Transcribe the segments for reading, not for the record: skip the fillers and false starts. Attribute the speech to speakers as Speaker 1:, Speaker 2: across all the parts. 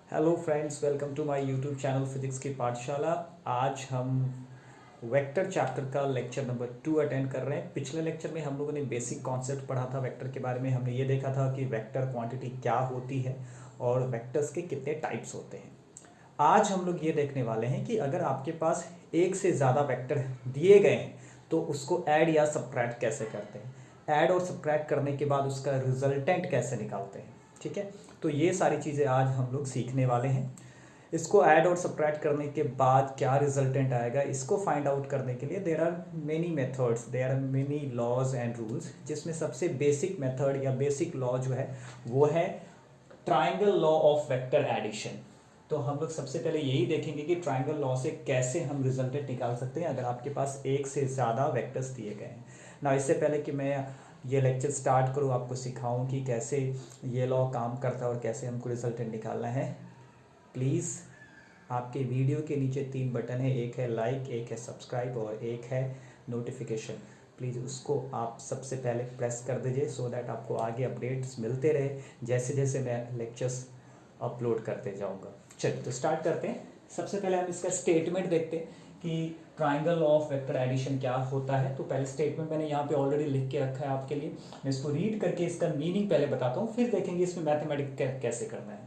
Speaker 1: Hello friends, welcome to my YouTube channel physics की पाठशाला। आज हम वेक्टर चैप्टर का लेक्चर नंबर 2 अटेंड कर रहे हैं। पिछले लेक्चर में हम लोगों ने बेसिक कॉन्सेप्ट पढ़ा था वेक्टर के बारे में। हमने ये देखा था कि वेक्टर क्वांटिटी क्या होती है और वेक्टर्स के कितने टाइप्स होते हैं। आज हम लोग ये देखने वाले हैं कि अगर आपके पास एक से ज़्यादा वेक्टर दिए गए हैं तो उसको ऐड या सब्ट्रैक्ट कैसे करते हैं, ऐड और सब्ट्रैक्ट करने के बाद उसका रिजल्टेंट कैसे निकालते हैं। ठीक है, तो ये सारी चीज़ें आज हम लोग सीखने वाले हैं। इसको ऐड और सब्ट्रैक्ट करने के बाद क्या रिजल्टेंट आएगा, इसको फाइंड आउट करने के लिए there are many methods, there are many laws and rules, जिसमें सबसे बेसिक मेथड या बेसिक लॉ जो है वो है triangle law of vector addition. तो हम लोग सबसे पहले यही देखेंगे कि ट्राइंगल लॉ से कैसे हम रिजल्टेंट निकाल सकते हैं अगर आपके पास एक से ज़्यादा वेक्टर्स दिए गए हैं ना। इससे पहले कि मैं ये लेक्चर स्टार्ट करूँ, आपको सिखाऊं कि कैसे ये लॉ काम करता है और कैसे हमको रिजल्टेंट निकालना है, प्लीज़ आपके वीडियो के नीचे 3 बटन है, एक है लाइक, एक है सब्सक्राइब और एक है नोटिफिकेशन। प्लीज़ उसको आप सबसे पहले प्रेस कर दीजिए सो दैट आपको आगे अपडेट्स मिलते रहे जैसे जैसे मैं लेक्चर्स अपलोड करते जाऊंगा। चलिए तो स्टार्ट करते हैं। सबसे पहले हम इसका स्टेटमेंट देखते हैं कि ट्राइंगल ऑफ वेक्टर एडिशन क्या होता है। तो पहले स्टेटमेंट मैंने यहाँ पे ऑलरेडी लिख के रखा है आपके लिए। मैं इसको रीड करके इसका मीनिंग पहले बताता हूँ, फिर देखेंगे इसमें मैथमेटिक्स कैसे करना है।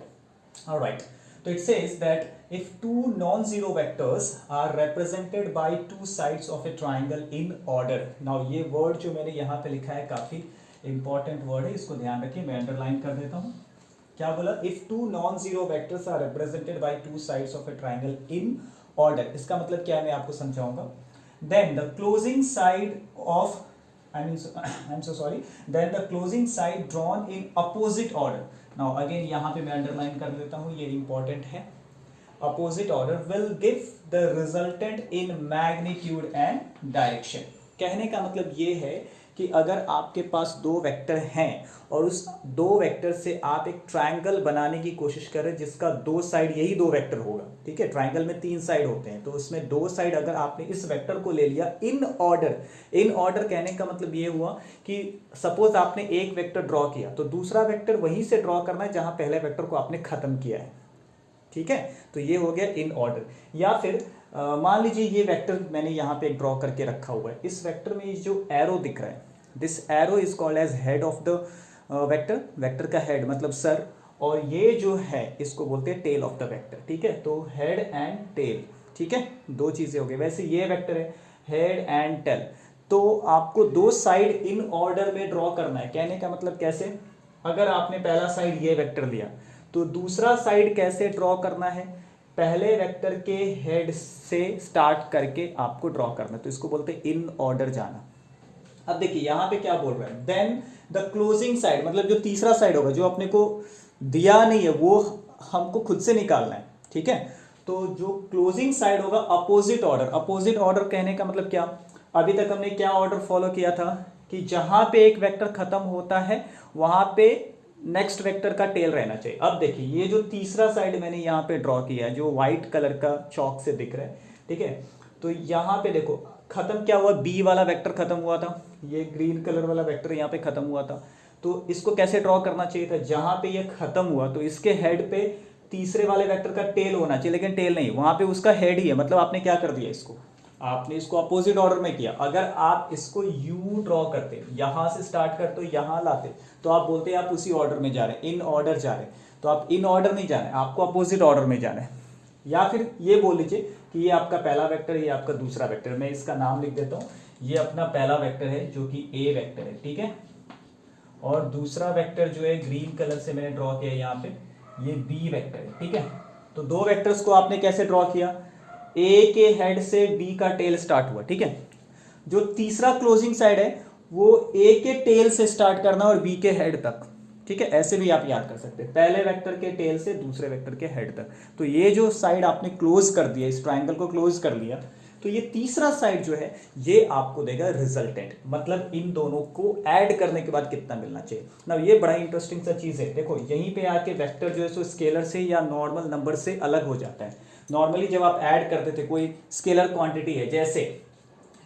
Speaker 1: ऑलराइट, तो it says that if two non zero vectors are represented by two sides of a triangle in order. Now ये वर्ड जो मैंने यहाँ पे लिखा है काफी इंपॉर्टेंट वर्ड है, इसको ध्यान रखिए, मैं अंडरलाइन कर देता हूँ। क्या बोला? If two non zero vectors are represented by two sides of a triangle in order, इसका मतलब क्या है मैं आपको समझाऊंगा। Then the closing side of I'm so sorry, then the closing side drawn in opposite order. Now again यहाँ पे मैं अंडरलाइन कर देता हूँ, ये इंपॉर्टेंट है। Opposite order will give the resultant in magnitude and direction। कहने का मतलब ये है कि अगर आपके पास दो वेक्टर हैं और उस दो वेक्टर से आप एक ट्रायंगल बनाने की कोशिश करें जिसका दो साइड यही दो वेक्टर होगा, ठीक है। ट्रायंगल में 3 साइड होते हैं, तो उसमें दो साइड अगर आपने इस वेक्टर को ले लिया इन ऑर्डर। इन ऑर्डर कहने का मतलब ये हुआ कि सपोज आपने एक वेक्टर ड्रॉ किया तो दूसरा वेक्टर वहीं से ड्रॉ करना है जहां पहले वेक्टर को आपने खत्म किया है, ठीक है। तो ये हो गया इन ऑर्डर। या फिर मान लीजिए ये वेक्टर मैंने यहाँ पे ड्रॉ करके रखा हुआ है, इस वेक्टर में जो एरो दिख रहा है, this arrow is called as head of the vector. Vector का हेड मतलब सर, और ये जो है इसको बोलते हैं टेल ऑफ द वेक्टर, ठीक है। तो हेड एंड टेल, ठीक है, दो चीजें हो गई। वैसे ये वेक्टर है हेड एंड टेल, तो आपको दो साइड इन ऑर्डर में ड्रॉ करना है। कहने का मतलब कैसे, अगर आपने पहला साइड ये वेक्टर लिया तो दूसरा साइड कैसे ड्रॉ करना है, पहले वेक्टर के हेड से स्टार्ट करके आपको ड्रॉ करना है, तो इसको बोलते हैं इन ऑर्डर जाना। अब देखिए यहां पे क्या बोल रहा है, देन द क्लोजिंग साइड, मतलब जो तीसरा साइड होगा जो अपने को दिया नहीं है वो हमको खुद से निकालना है, ठीक है। तो जो क्लोजिंग साइड होगा अपोजिट ऑर्डर। अपोजिट ऑर्डर कहने का मतलब क्या, अभी तक हमने क्या ऑर्डर फॉलो किया था कि जहां पे एक वेक्टर खत्म होता है वहां पे नेक्स्ट वेक्टर का टेल रहना चाहिए। अब देखिए ये जो तीसरा साइड मैंने यहाँ पे ड्रॉ किया है जो व्हाइट कलर का चौक से दिख रहा है, ठीक है। तो यहाँ पे देखो खत्म क्या हुआ, बी वाला वेक्टर खत्म हुआ था, ये ग्रीन कलर वाला वेक्टर यहाँ पे खत्म हुआ था। तो इसको कैसे ड्रॉ करना चाहिए था, जहां पे ये खत्म हुआ तो इसके हेड पे तीसरे वाले वेक्टर का टेल होना चाहिए, लेकिन टेल नहीं, वहां पे उसका हेड ही है। मतलब आपने क्या कर दिया, इसको आपने इसको अपोजिट ऑर्डर में किया। अगर आप इसको यू ड्रॉ करते, यहां से स्टार्ट करते यहां लाते, तो आप बोलते हैं आप उसी ऑर्डर में जा रहे हैं, इन ऑर्डर जा रहे हैं। तो आप इन ऑर्डर नहीं जाना है, आपको अपोजिट ऑर्डर में जाना है। या फिर ये बोल लीजिए कि ये आपका पहला वेक्टर है, ये आपका दूसरा वेक्टर है। मैं इसका नाम लिख देता हूं, ये अपना पहला वेक्टर है जो कि ए वेक्टर है, ठीक है। और दूसरा वेक्टर जो है ग्रीन कलर से मैंने ड्रॉ किया यहाँ पे, ये बी वेक्टर है, ठीक है। तो दो वेक्टर्स को आपने कैसे ड्रॉ किया, ए के हेड से बी का टेल स्टार्ट हुआ, ठीक है। जो तीसरा क्लोजिंग साइड है वो ए के टेल से स्टार्ट करना और बी के हेड तक, ठीक है। ऐसे भी आप याद कर सकते हैं, पहले वेक्टर के टेल से दूसरे वेक्टर के हेड तक। तो ये जो साइड आपने क्लोज कर दिया, इस ट्राइंगल को क्लोज कर लिया, तो ये तीसरा साइड जो है ये आपको देगा रिजल्टेंट, मतलब इन दोनों को ऐड करने के बाद कितना मिलना चाहिए ना। ये बड़ा इंटरेस्टिंग सा चीज है। देखो यहीं पे आके वेक्टर जो है सो स्केलर से या नॉर्मल नंबर से अलग हो जाता है। नॉर्मली जब आप ऐड करते थे कोई स्केलर क्वांटिटी है, जैसे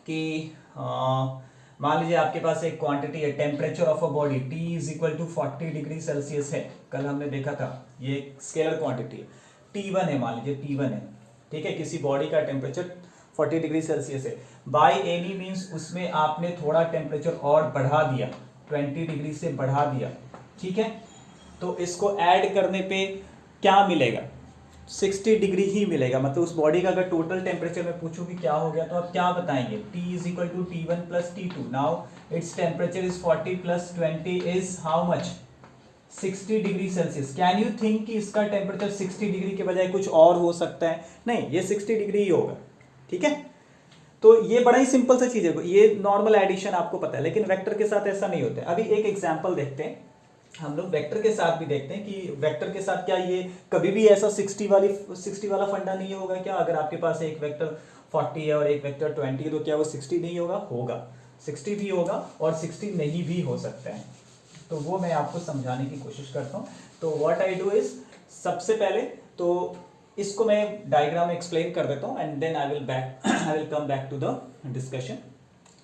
Speaker 1: कि मान लीजिए आपके पास एक क्वांटिटी है temperature of a body T is equal to 40 degree Celsius है, कल हमने देखा था, ये स्केलर क्वांटिटी है। T1 है, मान लीजिए T1 है, ठीक है, किसी बॉडी का टेम्परेचर 40 डिग्री सेल्सियस है, बाई एनी मीन्स उसमें आपने थोड़ा टेम्परेचर और बढ़ा दिया, 20 डिग्री से बढ़ा दिया, ठीक है, तो इसको ऐड करने पे क्या मिलेगा, 60 डिग्री ही मिलेगा। मतलब उस बॉडी का अगर टोटल टेम्परेचर में पूछूं कि क्या हो गया, तो आप क्या बताएंगे, T is equal to T1 plus T2, now its temperature is 40 plus 20 is how much, 60 degree Celsius. Can you think कि इसका टेम्परेचर 60 डिग्री के बजाय कुछ और हो सकता है? नहीं, ये 60 डिग्री ही होगा, ठीक है। तो ये बड़ा ही सिंपल सा चीज है, ये नॉर्मल एडिशन आपको पता है, लेकिन वेक्टर के साथ ऐसा नहीं होता है। अभी एक एग्जांपल देखते हैं, हम लोग वेक्टर के साथ भी देखते हैं कि वेक्टर के साथ क्या ये कभी भी ऐसा 60 वाला फंडा नहीं होगा क्या? अगर आपके पास एक वेक्टर 40 है और एक वेक्टर 20 है, तो क्या वो 60 नहीं होगा? होगा, 60 भी होगा और 60 नहीं भी हो सकता है। तो वो मैं आपको समझाने की कोशिश करता हूँ। तो व्हाट आई डू इज, सबसे पहले तो इसको मैं डायग्राम एक्सप्लेन कर देता हूँ and then I will come back to the discussion.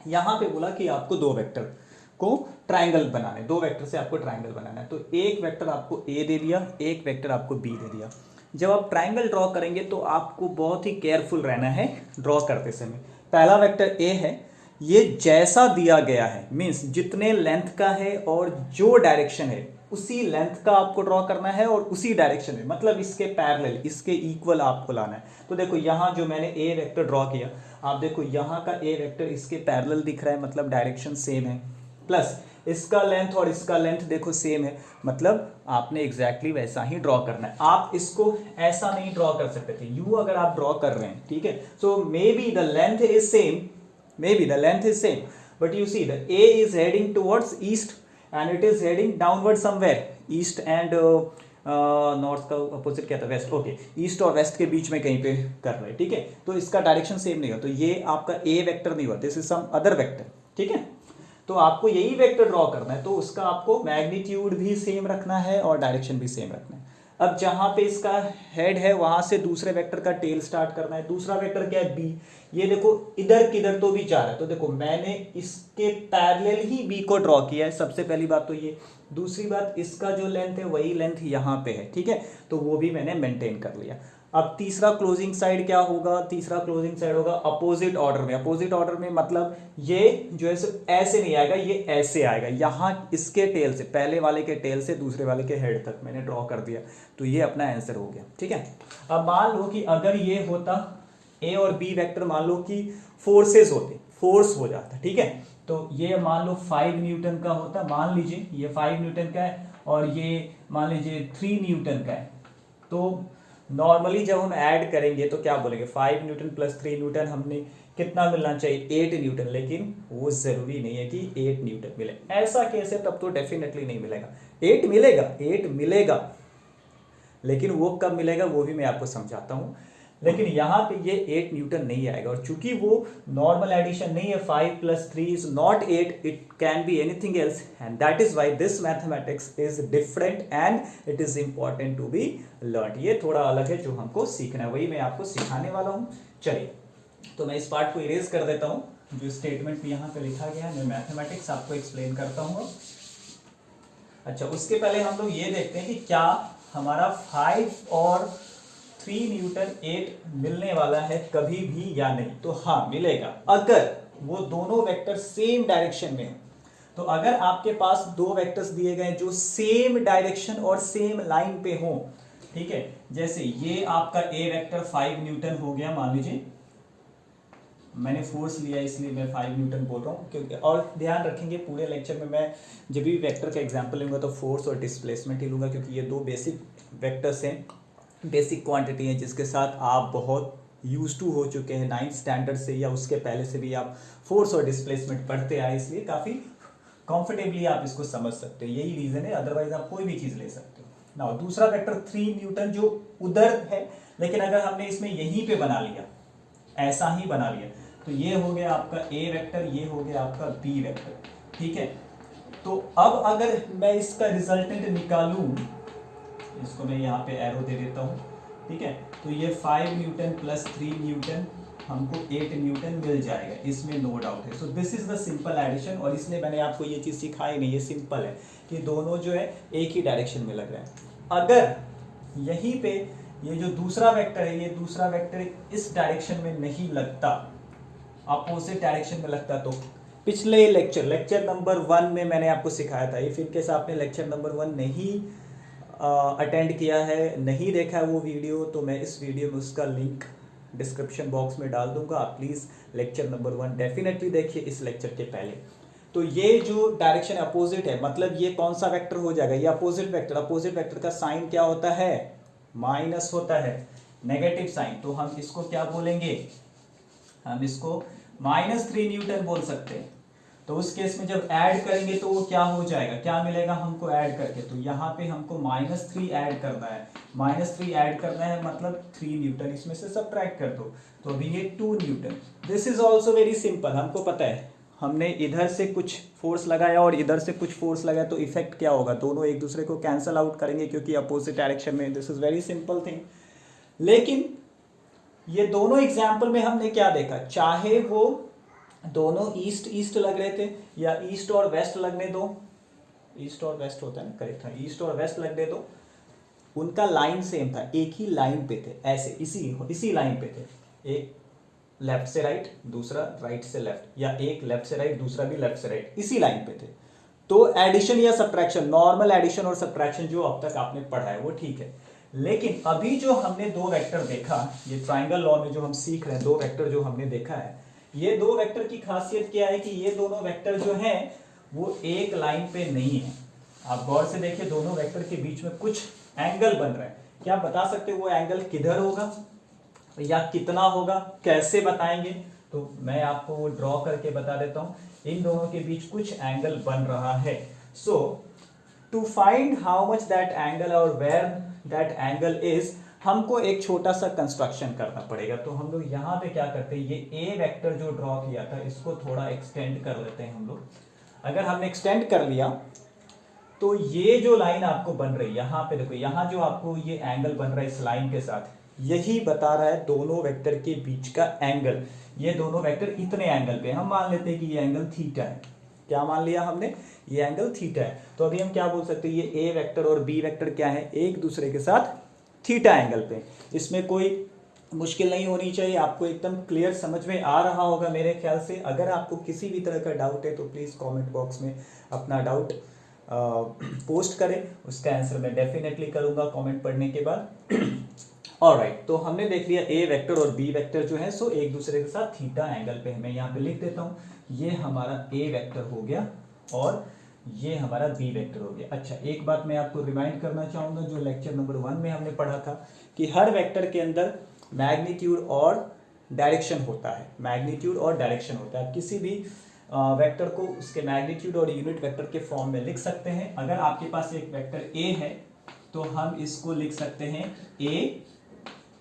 Speaker 1: यहाँ पे बोला कि आपको दो वेक्टर को ट्राइंगल बनाना है, दो वेक्टर से आपको ट्राइंगल बनाना है। तो एक वेक्टर आपको ए दे दिया, एक वेक्टर आपको बी दे दिया। जब आप ट्राइंगल ड्रॉ करेंगे तो आपको बहुत ही केयरफुल रहना है ड्रॉ करते समय। पहला वेक्टर ए है, ये जैसा दिया गया है मीन्स जितने लेंथ का है और जो डायरेक्शन है उसी लेंथ का आपको ड्रॉ करना है और उसी डायरेक्शन में, मतलब इसके पैरेलल, इसके इक्वल आपको लाना है। तो देखो यहाँ जो मैंने ए वेक्टर ड्रॉ किया, आप देखो यहाँ का ए वेक्टर इसके पैरेलल दिख रहा है, मतलब डायरेक्शन सेम है, प्लस इसका लेंथ और इसका लेंथ देखो सेम है, मतलब आपने एग्जैक्टली वैसा ही ड्रॉ करना है। आप इसको ऐसा नहीं ड्रॉ कर सकते थे, यू अगर आप ड्रॉ कर रहे हैं, ठीक है, so maybe the length is same, maybe the length is same, but you see the A is heading towards east and it is heading downward somewhere, east and north का opposite क्या था, waste, okay, east और waste के बीच में कहीं पे कर रहे हैं, ठीक है, तो इसका डायरेक्शन सेम नहीं होगा, तो ये आपका ए वेक्टर नहीं हुआ, this is some other vector, ठीक है। तो आपको यही वेक्टर ड्रॉ करना है, तो उसका आपको मैग्नीट्यूड भी सेम रखना है और डायरेक्शन भी सेम रखना है। अब जहां पे इसका हेड है वहां से दूसरे वेक्टर का टेल स्टार्ट करना है। दूसरा वेक्टर क्या है, बी, ये देखो इधर किधर तो भी जा रहा है, तो देखो मैंने इसके पैरेलल ही बी को ड्रॉ किया है, सबसे पहली बात तो ये। दूसरी बात, इसका जो लेंथ है वही लेंथ यहाँ पे है, ठीक है, तो वो भी मैंने मेंटेन कर लिया। अब तीसरा क्लोजिंग साइड क्या होगा, तीसरा क्लोजिंग साइड होगा अपोजिट ऑर्डर में। अपोजिट ऑर्डर में मतलब ये जो है ऐसे नहीं आएगा, ये ऐसे आएगा, यहाँ इसके टेल से, पहले वाले के टेल से दूसरे वाले के हेड तक मैंने ड्रॉ कर दिया, तो ये अपना आंसर हो गया, ठीक है। अब मान लो कि अगर ये होता ए और बी वेक्टर, मान लो कि फोर्सेस होते, फोर्स हो जाता, ठीक है, तो ये मान लो 5 न्यूटन का होता, मान लीजिए ये 5 न्यूटन का है और ये मान लीजिए 3 न्यूटन का है। तो नॉर्मली जब हम ऐड करेंगे तो क्या बोलेंगे, 5 न्यूटन प्लस 3 न्यूटन, हमने कितना मिलना चाहिए, 8 न्यूटन, लेकिन वो जरूरी नहीं है कि 8 न्यूटन मिले। ऐसा केस है तब तो डेफिनेटली नहीं मिलेगा, 8 मिलेगा, 8 मिलेगा, लेकिन वो कब मिलेगा वो भी मैं आपको समझाता हूँ। लेकिन यहाँ पे ये 8 न्यूटन नहीं आएगा, और चूंकि वो नॉर्मल एडिशन नहीं है, 5 plus 3 is not 8, it can be anything else, and that is why this mathematics is different and it is important to be learn. ये थोड़ा अलग है जो हमको सीखना है, वही मैं आपको सिखाने वाला हूँ। चलिए, तो मैं इस पार्ट को इरेज कर देता हूँ, जो स्टेटमेंट यहाँ पे लिखा गया है, मैं मैथमेटिक्स आपको एक्सप्लेन करता हूँ। अच्छा, उसके पहले हम लोग ये देखते हैं कि क्या हमारा 5 और 3 न्यूटन 8 मिलने वाला है कभी भी या नहीं। तो हाँ मिलेगा, अगर वो दोनों वेक्टर सेम डायरेक्शन में है। तो अगर आपके पास दो वेक्टर्स दिए गए जो सेम डायरेक्शन और सेम लाइन पे हो, ठीक है, जैसे ये आपका ए वेक्टर 5 न्यूटन हो गया, मान लीजिए, मैंने फोर्स लिया इसलिए मैं 5 न्यूटन बोल रहा हूँ, क्योंकि और ध्यान रखेंगे पूरे लेक्चर में मैं जब भी वेक्टर का एग्जांपल लूंगा तो फोर्स और डिस्प्लेसमेंट ही लूंगा, क्योंकि ये दो बेसिक वेक्टर्स हैं, बेसिक क्वांटिटी हैं, जिसके साथ आप बहुत यूज टू हो चुके हैं 9th स्टैंडर्ड से, या उसके पहले से भी आप फोर्स और डिस्प्लेसमेंट पढ़ते आए, इसलिए काफ़ी कंफर्टेबली आप इसको समझ सकते हो, यही रीज़न है, अदरवाइज आप कोई भी चीज़ ले सकते हो ना। दूसरा वेक्टर 3 न्यूटन जो उधर है, लेकिन अगर हमने इसमें यहीं पे बना लिया, ऐसा ही बना लिया, तो ये हो गया आपका ए वेक्टर, ये हो गया आपका बी वेक्टर, ठीक है। तो अब अगर मैं इसका रिजल्टेंट निकालूं, इसको मैं यहाँ पे एरो दे देता हूँ, ठीक है, तो ये 5 न्यूटन प्लस 3 न्यूटन हमको 8 न्यूटन मिल जाएगा, इसमें नो डाउट है। So this is the simple addition, और इसलिए मैंने आपको ये चीज़ सिखाई नहीं, ये सिंपल है कि दोनों जो है एक ही डायरेक्शन में लग रहा है। अगर यहीं पे ये जो दूसरा वेक्टर है, ये दूसरा वेक्टर इस डायरेक्शन में नहीं लगता, अपोजिट डायरेक्शन में लगता। तो पिछले लेक्चर नंबर 1 में मैंने आपको सिखाया था, इफ इन केस आपने लेक्चर नंबर 1 नहीं अटेंड किया है, नहीं देखा है वो वीडियो, तो मैं इस वीडियो में उसका लिंक डिस्क्रिप्शन बॉक्स में डाल दूंगा। आप प्लीज़ लेक्चर नंबर 1 डेफिनेटली देखिए इस लेक्चर के पहले। तो ये जो डायरेक्शन अपोजिट है, मतलब ये कौन सा वेक्टर हो जाएगा, ये अपोजिट वेक्टर। अपोजिट वेक्टर का साइन क्या होता है, माइनस होता है, नेगेटिव साइन। तो हम इसको क्या बोलेंगे, हम इसको -3 न्यूटन बोल सकते हैं। तो उस केस में जब ऐड करेंगे तो वो क्या हो जाएगा, क्या मिलेगा हमको ऐड करके, तो यहाँ पे हमको -3 ऐड करना है, -3 ऐड करना है मतलब 3 न्यूटन इसमें से सब्ट्रैक्ट कर दो, तो अभी ये 2 Newton. This is also very simple, हमको पता है, हमने इधर से कुछ फोर्स लगाया और इधर से कुछ फोर्स लगाया तो इफेक्ट क्या होगा, दोनों एक दूसरे को कैंसल आउट करेंगे क्योंकि अपोजिट डायरेक्शन में। This is very simple thing. लेकिन ये दोनों एग्जाम्पल में हमने क्या देखा, चाहे वो दोनों ईस्ट ईस्ट लग रहे थे या ईस्ट और वेस्ट लगने दो, ईस्ट और वेस्ट होता है ना, करेक्ट है, ईस्ट और वेस्ट लगने दो, उनका लाइन सेम था, एक ही लाइन पे थे, ऐसे इसी लाइन पे थे, एक लेफ्ट से राइट, दूसरा राइट से लेफ्ट, या एक लेफ्ट से राइट, दूसरा भी लेफ्ट से राइट, इसी लाइन पे थे। तो एडिशन या सब्ट्रैक्शन, नॉर्मल एडिशन और सब्ट्रैक्शन जो अब तक आपने पढ़ा है वो ठीक है। लेकिन अभी जो हमने दो वेक्टर देखा, ये ट्राइंगल लॉ में जो हम सीख रहे हैं, दो वेक्टर जो हमने देखा है, ये दो वेक्टर की खासियत क्या है कि ये दोनों वेक्टर जो हैं वो एक लाइन पे नहीं है। आप गौर से देखिए, दोनों वेक्टर के बीच में कुछ एंगल बन रहा है। क्या बता सकते वो एंगल किधर होगा या कितना होगा, कैसे बताएंगे, तो मैं आपको वो ड्रॉ करके बता देता हूं। इन दोनों के बीच कुछ एंगल बन रहा है। So to find how much that angle और वेयर दैट एंगल इज, हमको एक छोटा सा कंस्ट्रक्शन करना पड़ेगा। तो हम लोग यहाँ पे क्या करते हैं, ये ए वेक्टर जो ड्रॉ किया था इसको थोड़ा एक्सटेंड कर लेते हैं हम लोग। अगर हमने एक्सटेंड कर लिया तो ये जो लाइन आपको बन रही है, यहाँ पे देखो, यहाँ जो आपको ये एंगल बन रहा है इस लाइन के साथ, यही बता रहा है दोनों वेक्टर के बीच का एंगल। ये दोनों वेक्टर इतने एंगल पे, हम मान लेते हैं कि ये एंगल थीटा है। क्या मान लिया हमने, ये एंगल थीटा है। तो अभी हम क्या बोल सकते हैं, ये ए वेक्टर और बी वेक्टर क्या है, एक दूसरे के साथ थीटा एंगल पे। इसमें कोई मुश्किल नहीं होनी चाहिए, आपको एकदम क्लियर समझ में आ रहा होगा मेरे ख्याल से। अगर आपको किसी भी तरह का डाउट है तो प्लीज़ कमेंट बॉक्स में अपना डाउट पोस्ट करें, उसका आंसर मैं डेफिनेटली करूंगा कमेंट पढ़ने के बाद। ऑलराइट, तो हमने देख लिया ए वेक्टर और बी वेक्टर जो है सो एक दूसरे के साथ थीटा एंगल पे है। मैं यहाँ पे लिख देता हूँ, ये हमारा ए वेक्टर हो गया और ये हमारा बी वेक्टर हो गया। अच्छा, एक बात मैं आपको रिमाइंड करना चाहूँगा, जो लेक्चर नंबर 1 में हमने पढ़ा था कि हर वेक्टर के अंदर मैग्नीट्यूड और डायरेक्शन होता है, मैग्नीट्यूड और डायरेक्शन होता है। किसी भी वेक्टर को उसके मैग्नीट्यूड और यूनिट वेक्टर के फॉर्म में लिख सकते हैं। अगर आपके पास एक वेक्टर ए है तो हम इसको लिख सकते हैं ए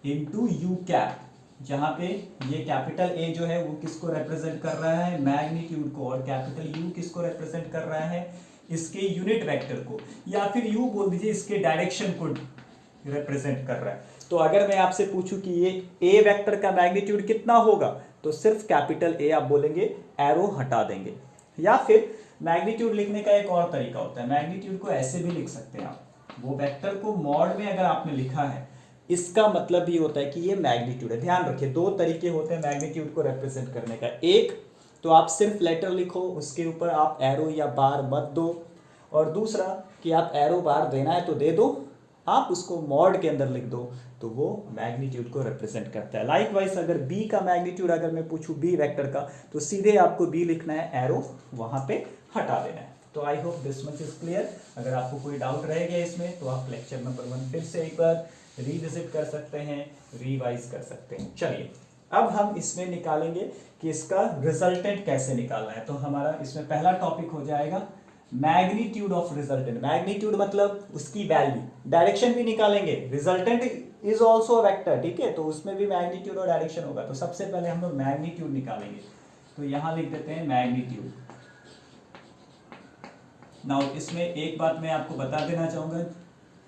Speaker 1: इंटू यू कैप, जहां पे ये कैपिटल ए जो है वो किसको रिप्रेजेंट कर रहा है, मैग्नीट्यूड को, और कैपिटल यू किसको रिप्रेजेंट कर रहा है, इसके यूनिट वेक्टर को, या फिर यू बोल दीजिए इसके डायरेक्शन को रिप्रेजेंट कर रहा है। तो अगर मैं आपसे पूछूं कि ये ए वेक्टर का मैग्नीट्यूड कितना होगा, तो सिर्फ कैपिटल ए आप बोलेंगे, एरो हटा देंगे। या फिर मैग्नीट्यूड लिखने का एक और तरीका होता है, मैग्नीट्यूड को ऐसे भी लिख सकते हैं आप, वो वेक्टर को मॉड में अगर आपने लिखा है, इसका मतलब ये होता है कि ये मैग्नीट्यूड है। ध्यान रखिए, दो तरीके होते हैं मैग्नीट्यूड को रिप्रेजेंट करने का। एक तो आप सिर्फ लेटर लिखो, उसके ऊपर आप एरो या बार मत दो, और दूसरा कि आप एरो बार देना है तो दे दो, आप उसको मॉड के अंदर लिख दो, तो वो मैग्नीट्यूड को रिप्रेजेंट करता है। लाइकवाइज अगर बी का मैग्नीट्यूड अगर मैं पूछूं बी वेक्टर का, तो सीधे आपको बी लिखना है, एरो वहां पे हटा देना है। तो I hope this much is clear. अगर आपको कोई डाउट रह गया इसमें तो आप लेक्चर नंबर 1 फिर से एक बार रिविजिट कर सकते हैं, रिवाइज कर सकते हैं। चलिए, अब हम इसमें निकालेंगे कि इसका रिजल्टेंट कैसे निकालना है। तो हमारा इसमें पहला टॉपिक हो जाएगा मैग्नीट्यूड ऑफ रिजल्टेंट। मैग्नीट्यूड मतलब उसकी वैल्यू, डायरेक्शन भी निकालेंगे, resultant is also a vector, ठीक है, तो उसमें भी मैग्नीट्यूड और डायरेक्शन होगा। तो सबसे पहले हम लोग मैग्नीट्यूड निकालेंगे, तो यहां लिख देते हैं मैग्नीट्यूड। नाउ इसमें एक बात मैं आपको बता देना चाहूंगा,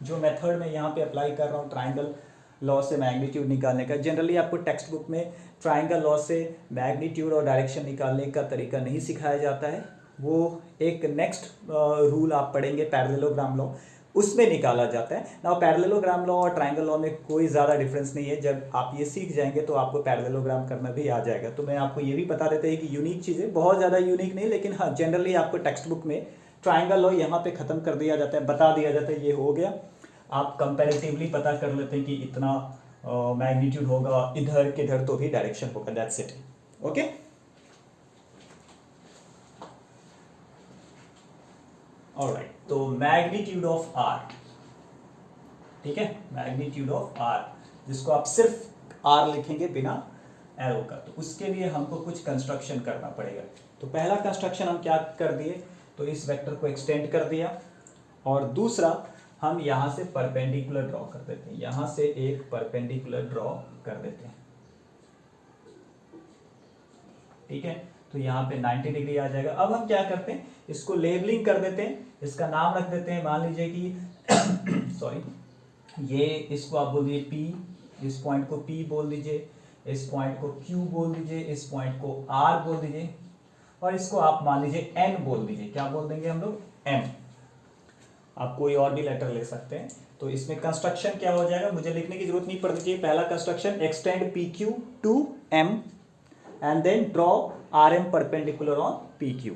Speaker 1: जो मेथड मैं यहाँ पे अप्लाई कर रहा हूँ ट्राइंगल लॉ से मैग्नीट्यूड निकालने का, जनरली आपको टेक्स्ट बुक में ट्राइंगल लॉ से मैग्नीट्यूड और डायरेक्शन निकालने का तरीका नहीं सिखाया जाता है। वो एक नेक्स्ट रूल आप पढ़ेंगे, पैरेललोग्राम लॉ, उसमें निकाला जाता है ना। पैरेललोग्राम लॉ और ट्रायंगल लॉ में कोई ज़्यादा डिफरेंस नहीं है। जब आप ये सीख जाएंगे तो आपको पैरेललोग्राम करना भी आ जाएगा। तो मैं आपको ये भी बता देते हैं कि यूनिक चीज़ें बहुत ज़्यादा यूनिक नहीं, लेकिन हाँ जनरली आपको टेक्स्ट बुक में ट्रायंगल लॉ यहाँ पे ख़त्म कर दिया जाता है, बता दिया जाता है ये हो गया। आप कंपेरेटिवली पता कर लेते हैं कि इतना मैग्नीट्यूड होगा इधर किधर तो भी डायरेक्शन होगा, दैट्स इट। Okay, alright. तो मैग्नीट्यूड ऑफ आर, ठीक है, मैग्नीट्यूड ऑफ आर, जिसको आप सिर्फ आर लिखेंगे बिना एरो का, तो उसके लिए हमको कुछ कंस्ट्रक्शन करना पड़ेगा। तो पहला कंस्ट्रक्शन हम क्या कर दिए, तो इस वेक्टर को एक्सटेंड कर दिया, और दूसरा हम यहाँ से परपेंडिकुलर ड्रॉ कर देते हैं, यहाँ से एक परपेंडिकुलर ड्रॉ कर देते हैं, ठीक है। तो यहाँ पे 90 डिग्री आ जाएगा। अब हम क्या करते हैं, इसको लेबलिंग कर देते हैं, इसका नाम रख देते हैं। मान लीजिए कि सॉरी, ये इसको आप बोल दीजिए P, इस पॉइंट को P बोल दीजिए, इस पॉइंट को Q बोल दीजिए, इस पॉइंट को R बोल दीजिए, और इसको आप मान लीजिए N बोल दीजिए। क्या बोल देंगे हम लोग, M। आप कोई और भी लेटर ले सकते हैं। तो इसमें कंस्ट्रक्शन क्या हो जाएगा, मुझे लिखने की जरूरत नहीं पड़ती। पहला construction, extend PQ to M and then draw RM perpendicular on PQ,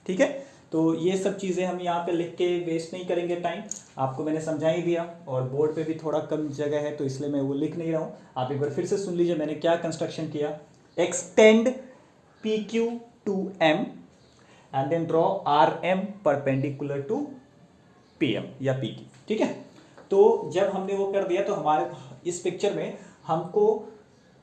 Speaker 1: ठीक है। तो ये सब चीज़ें हम यहाँ पे लिख के वेस्ट नहीं करेंगे टाइम, आपको मैंने समझा ही दिया, और बोर्ड पे भी थोड़ा कम जगह है तो इसलिए मैं वो लिख नहीं रहा हूँ। आप एक बार फिर से सुन लीजिए मैंने क्या कंस्ट्रक्शन किया, extend PQ to M and then draw RM perpendicular to PM या PQ, ठीक है। तो जब हमने वो कर दिया तो हमारे इस पिक्चर में हमको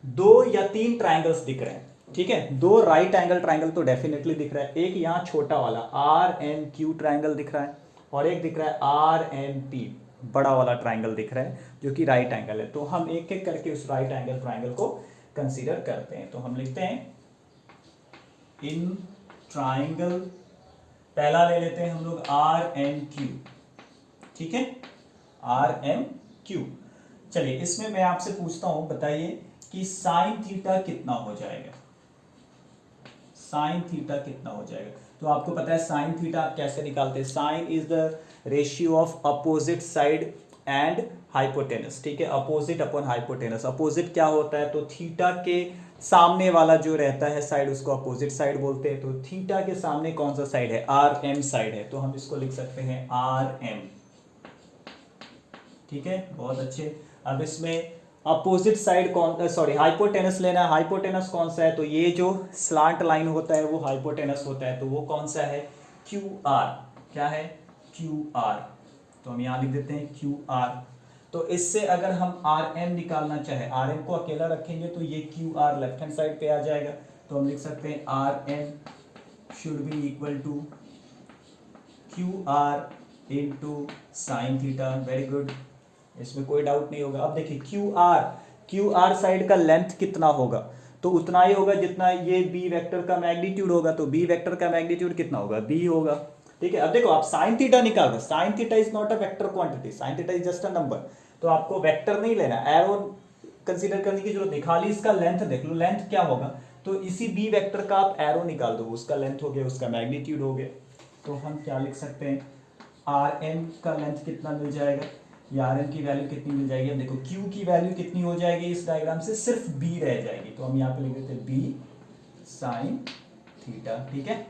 Speaker 1: 2 या 3 ट्राइंगल्स दिख रहे हैं, ठीक है। 2 राइट एंगल ट्राइंगल तो डेफिनेटली दिख रहा है, एक यहाँ छोटा वाला RNQ ट्राइंगल दिख रहा है, और एक दिख रहा है RNP बड़ा वाला ट्राइंगल दिख रहा है जो कि राइट एंगल है। तो हम एक एक करके उस राइट एंगल ट्राइंगल को कंसीडर करते हैं। तो हम लिखते हैं इन ट्राइंगल, पहला ले लेते हैं हम लोग RNQ, ठीक है, RNQ। चलिए इसमें मैं आपसे पूछता हूं, बताइए कि साइन थीटा कितना हो जाएगा, साइन थीटा कितना हो जाएगा। तो आपको पता है साइन थीटा आप कैसे निकालते हैं, sine is the ratio of opposite side and hypotenuse, ठीक है, अपोजिट अपॉन हाइपोटेनस। अपोजिट क्या होता है, तो थीटा के सामने वाला जो रहता है साइड उसको अपोजिट साइड बोलते हैं। तो थीटा के सामने कौन सा साइड है, RM साइड है, तो हम इसको लिख सकते हैं RM, ठीक है, बहुत अच्छे। अब इसमें अपोजिट साइड कौन, सॉरी हाइपोटेनस लेना है। हाइपोटेनस कौन सा है, तो ये जो स्लांट लाइन होता है वो हाइपोटेनस होता है, तो वो कौन सा है, QR, क्या है, QR। तो हम यहाँ लिख देते हैं QR। तो इससे अगर हम RM निकालना चाहे, RM को अकेला रखेंगे तो ये QR लेफ्ट हैंड साइड पे आ जाएगा। तो हम लिख सकते हैं RM should be equal to QR into sine theta. Very good, इसमें कोई डाउट नहीं होगा। अब देखिए QR साइड का लेंथ कितना होगा, तो उतना ही होगा जितना ये B वेक्टर का मैग्नीट्यूड होगा। तो B वेक्टर का मैग्नीट्यूड कितना होगा, B होगा, ठीक है। अब देखो आप साइन थीटा निकाल रहे, sine theta is not a vector quantity, sine theta is just a number. तो आपको वेक्टर नहीं लेना, एरो कंसीडर करने की जरूरत नहीं, खाली इसका लेंथ देख लो, लेंथ क्या होगा। तो इसी B वेक्टर का आप एरो निकाल दो, उसका लेंथ हो गया, उसका मैग्नीट्यूड हो गया। तो हम क्या लिख सकते हैं, RM का लेंथ कितना मिल जाएगा, या RM की वैल्यू कितनी मिल जाएगी। अब देखो Q की वैल्यू कितनी हो जाएगी इस डायग्राम से, सिर्फ B रह जाएगी। तो हम यहाँ पे लिख देते हैं B साइन थीटा, ठीक है।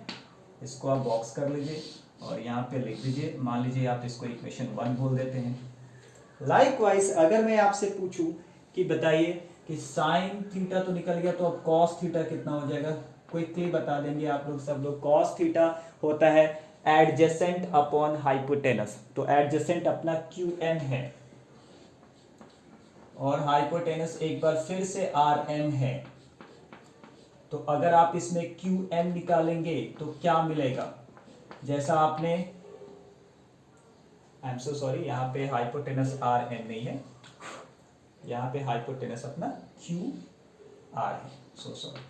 Speaker 1: इसको आप बॉक्स कर लीजिए और यहाँ पे लिख दीजिए, मान लीजिए आप इसको इक्वेशन 1 बोल देते हैं। लाइकवाइज अगर मैं आपसे पूछूं कि बताइए कि साइन थीटा तो निकल गया, तो अब कॉस थीटा कितना हो जाएगा, क्विकली बता देंगे आप लोग सब लोग। कॉस थीटा होता है एडजेसेंट अपॉन हाइपोटेनस। तो एडजेसेंट अपना QN है और हाइपोटेनस एक बार फिर से RM है। तो अगर आप इसमें QN निकालेंगे तो क्या मिलेगा, जैसा आपने, आई एम सो सॉरी, यहाँ पे हाइपोटेनस RN नहीं है, यहाँ पे हाइपोटेनस अपना QR है, सो सॉरी।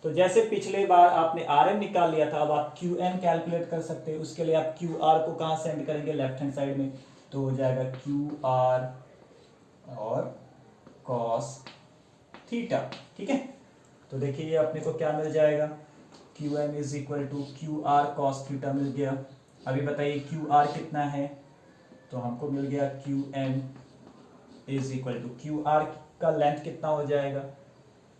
Speaker 1: तो जैसे पिछले बार आपने RM निकाल लिया था, अब आप QN कैलकुलेट कर सकते हैं। उसके लिए आप QR को कहाँ सेंड करेंगे, लेफ्ट हैंड साइड में, तो हो जाएगा QR और कॉस थीटा, ठीक है। तो देखिए ये अपने को क्या मिल जाएगा, QN is equal to QR cos theta मिल गया। अभी बताइए QR कितना है, तो हमको मिल गया Q M is equal to Q R का लेंथ कितना हो जाएगा,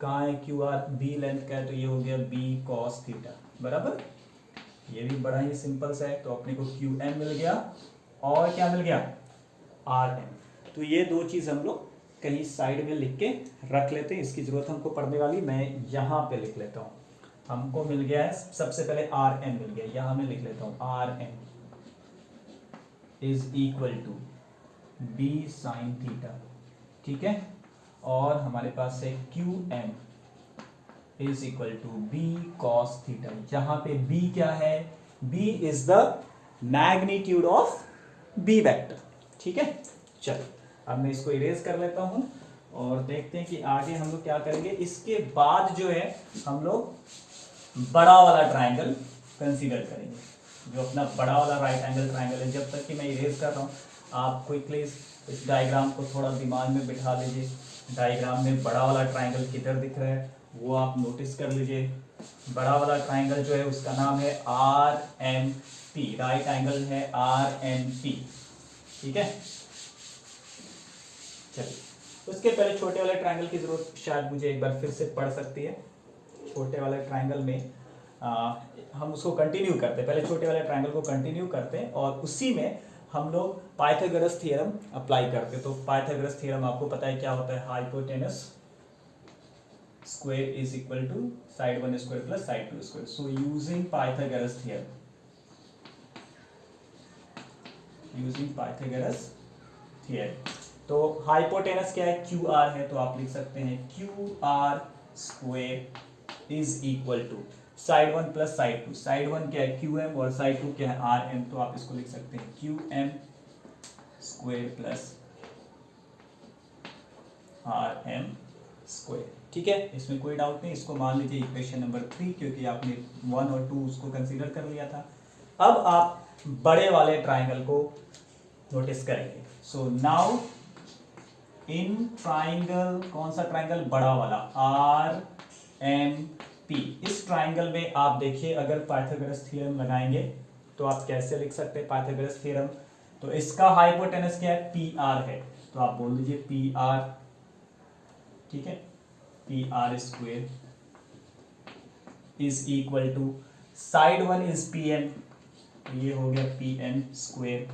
Speaker 1: कहाँ है क्यू आर, बी लेंथ का है, तो ये हो गया बी कॉस थीटा बराबर। ये भी बड़ा ही सिंपल सा है, तो अपने को क्यू एम मिल गया और क्या मिल गया आर एम। तो ये दो चीज़ हम लोग कहीं साइड में लिख के रख लेते हैं, इसकी ज़रूरत हमको पड़ने वाली, मैं यहाँ पे लिख लेता हूँ। हमको मिल गया है सबसे पहले आर एम मिल गया, यहाँ मैं लिख लेता हूँ R M is equal to b sine theta, ठीक है। और हमारे पास है Q M is equal to b cos theta, जहां पे बी क्या है, b is the magnitude of b vector, ठीक है। चलो अब मैं इसको इरेज कर लेता हूं और देखते हैं कि आगे हम लोग क्या करेंगे। इसके बाद जो है हम लोग बड़ा वाला ट्राइंगल कंसीडर करेंगे, जो अपना बड़ा वाला राइट एंगल ट्राइंगल है। जब तक कि मैं इरेज कर रहा हूँ आप क्विकली इस डायग्राम को थोड़ा दिमाग में बिठा लीजिए। डायग्राम में बड़ा वाला ट्राइंगल किधर दिख रहा है वो आप नोटिस कर लीजिए। बड़ा वाला ट्राइंगल जो है उसका नाम है R M P, right angle है आर एम पी, ठीक है। चलिए उसके पहले छोटे वाले ट्राइंगल की जरूरत शायद मुझे एक बार फिर से पड़ सकती है। छोटे वाले ट्राइंगल में हम उसको कंटिन्यू करते हैं, पहले छोटे वाले ट्राइंगल को कंटिन्यू करते हैं और उसी में हम लोग पाइथागोरस थ्योरम अप्लाई करते हैं। तो पाइथागोरस थ्योरम आपको पता है क्या होता है, hypotenuse square is equal to side one square plus side two square. So using Pythagoras theorem, using Pythagoras theorem, तो हाइपोटेनस क्या है, क्यू आर है, तो आप लिख सकते हैं Q R square is equal to side one plus side two. Side one क्या है क्यू एम और साइड टू क्या है आर एम, तो आप इसको लिख सकते हैं Q M square plus R M square, ठीक है। इसमें कोई डाउट नहीं, इसको मान लीजिए इक्वेशन नंबर 3 क्योंकि आपने 1 और 2 उसको कंसीडर कर लिया था। अब आप बड़े वाले ट्राइंगल को नोटिस करेंगे। सो नाउ इन ट्राइंगल, कौन सा ट्राइंगल, बड़ा वाला आर एम पी, इस ट्राइंगल में आप देखिए अगर पाइथागोरस थ्योरम लगाएंगे तो आप कैसे लिख सकते हैं पाइथागोरस थ्योरम। तो इसका हाइपोटेनस क्या है, पी आर है, तो आप बोल दीजिए पी आर, ठीक है, P R square is equal to side one is P M, ये हो गया पी एम स्क्वेयर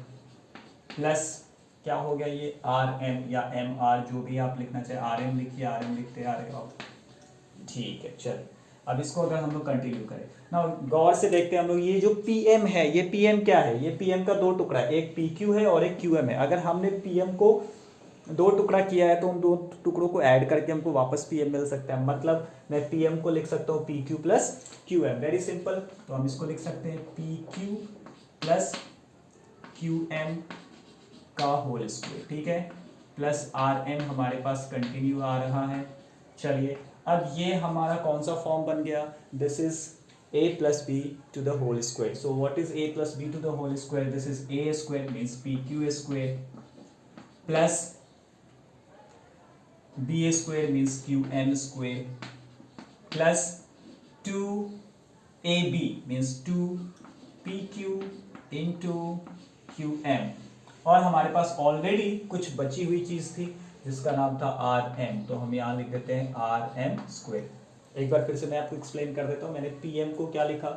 Speaker 1: प्लस क्या हो गया ये आर एम या एम आर, जो भी आप लिखना चाहे, आर एम लिखिए, आर एम लिखते आ रहे हो आप, ठीक है। चल अब इसको अगर हम लोग कंटिन्यू करें ना, गौर से देखते हैं हम लोग, ये जो पी एम है, ये पी एम क्या है, ये पी एम का दो टुकड़ा है, एक पी क्यू है और एक क्यू एम है। अगर हमने पी एम को दो टुकड़ा किया है तो उन दो टुकड़ों को ऐड करके हमको वापस पी एम मिल सकता है। मतलब मैं पी एम को लिख सकता हूँ P Q plus Q M, very simple. तो हम इसको लिख सकते हैं P Q plus Q M का होल स्क्वायर, ठीक है, प्लस आर एम हमारे पास कंटिन्यू आ रहा है। चलिए अब ये हमारा कौन सा फॉर्म बन गया, this is a plus b to the whole square. So what is a plus b to the whole square? This is a square means pq square plus b square means qm square plus 2ab means 2pq into qm। और हमारे पास already कुछ बची हुई चीज थी जिसका नाम था आर एम, तो हम यहाँ लिख देते हैं आर एम स्क्वायर। एक बार फिर से मैं आपको एक्सप्लेन कर देता हूँ। मैंने पी एम को क्या लिखा,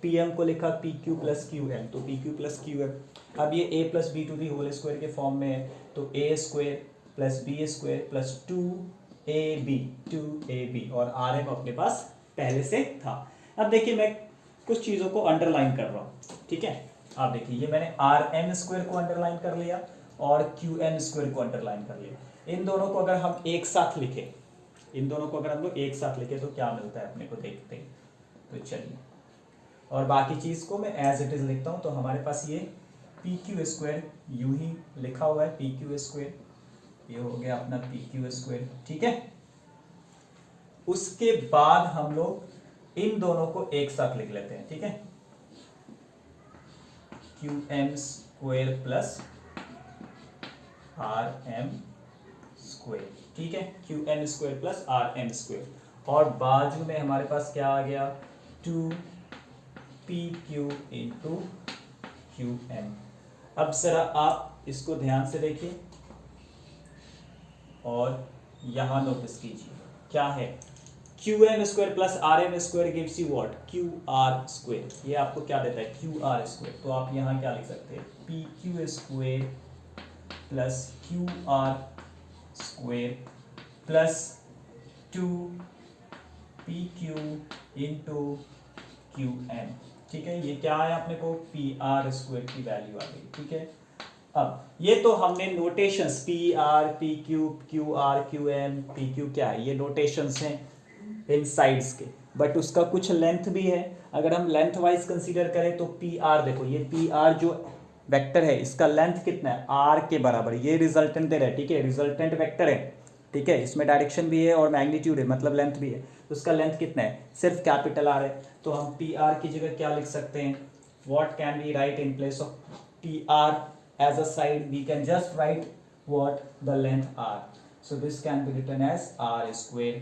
Speaker 1: पी एम को लिखा P Q plus Q M, तो P Q plus Q M. अब ये a plus b to the whole square के फॉर्म में है, तो a square plus b square plus 2ab और आर एम अपने पास पहले से था। अब देखिए मैं कुछ चीज़ों को अंडरलाइन कर रहा हूँ, ठीक है। आप देखिए ये मैंने आर एम स्क्वायर को अंडरलाइन कर लिया और क्यू एम स्क्वायर को अंडरलाइन कर लिया। इन दोनों को अगर हम एक साथ लिखें, इन दोनों को अगर हम लोग एक साथ लिखें तो क्या मिलता है अपने को, देखते हैं। तो चलिए, और बाकी चीज़ को मैं एज इट इज़ लिखता हूँ। तो हमारे पास ये पी क्यू स्क्वायर यूं ही लिखा हुआ है, पी क्यू स्क्वायर, ये हो गया अपना पी क्यू स्क्वायर, ठीक है। उसके बाद हम लोग इन दोनों को एक साथ लिख लेते हैं, ठीक है, Q M square plus R M square, ठीक है, Q M square plus R M square. और बाजू में हमारे पास क्या आ गया, 2pq इंटू क्यू एम। अब जरा आप इसको ध्यान से देखिए और यहाँ नोटिस कीजिए क्या है, Q M square plus R M square gives you what, Q R square. ये आपको क्या देता है, क्यू आर स्क्वायर। तो आप यहाँ क्या लिख सकते हैं, P Q square plus Q R square plus 2 PQ into Q M. ठीक है, ये क्या है अपने को, पी आर स्क्वायर की वैल्यू आ गई। ठीक है, अब ये तो हमने notations P R, P Q, Q R, Q M, P Q क्या है, ये नोटेशंस हैं इन साइड्स के, बट उसका कुछ लेंथ भी है। अगर हम लेंथ वाइज कंसीडर करें तो पी आर, देखो ये पी आर जो वेक्टर है इसका लेंथ कितना है, आर के बराबर। ये रिजल्टेंट दे रहा है, ठीक है, रिजल्टेंट वेक्टर है, ठीक है, इसमें डायरेक्शन भी है और मैग्नीट्यूड है, मतलब लेंथ भी है। तो उसका लेंथ कितना है, सिर्फ कैपिटल आर है। तो हम पी आर की जगह क्या लिख सकते हैं, what can we write in place of P R as a side, we can just write what the length r, so this can be written as r square।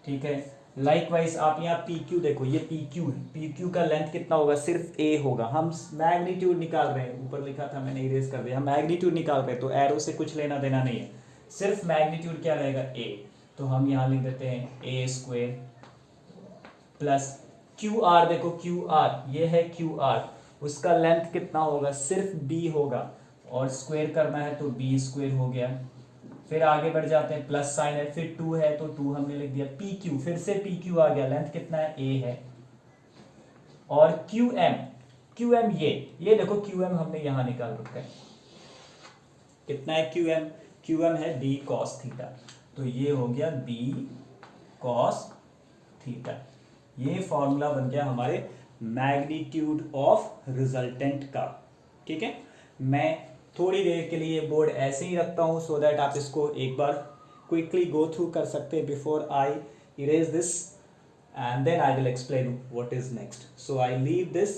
Speaker 1: ठीक है, लाइकवाइज आप यहाँ पी क्यू देखो, ये P Q है, P Q का length कितना होगा, सिर्फ ए होगा। हम मैग्नीट्यूड निकाल रहे हैं, ऊपर लिखा था मैंने इरेज कर दिया, हम मैग्नीट्यूड निकाल रहे हैं तो एरो से कुछ लेना देना नहीं है, सिर्फ मैग्नीट्यूड क्या रहेगा ए। तो हम यहाँ लिख देते हैं ए स्क्वायर प्लस क्यू आर, देखो क्यू आर ये है क्यू आर, उसका लेंथ कितना होगा, सिर्फ बी होगा और स्क्वायर करना है तो बी स्क्वायर हो गया। फिर आगे बढ़ जाते हैं, प्लस साइन है, फिर 2 है तो 2 हमने लिख दिया, पी क्यू फिर से पी क्यू आ गया, लेंथ कितना है ए है, और क्यू एम, क्यू एम ये देखो क्यू एम हमने यहां निकाल रखा है, कितना है क्यू एम, क्यू एम है बी कॉस थीटा, तो ये हो गया बी कॉस थीटा। ये फॉर्मूला बन गया हमारे मैग्नीट्यूड ऑफ रिजल्टेंट का। ठीक है, मैं थोड़ी देर के लिए बोर्ड ऐसे ही रखता हूं सो दैट आप इसको एक बार क्विकली गो थ्रू कर सकते हैं before I erase this and then I will explain what is next. So I leave this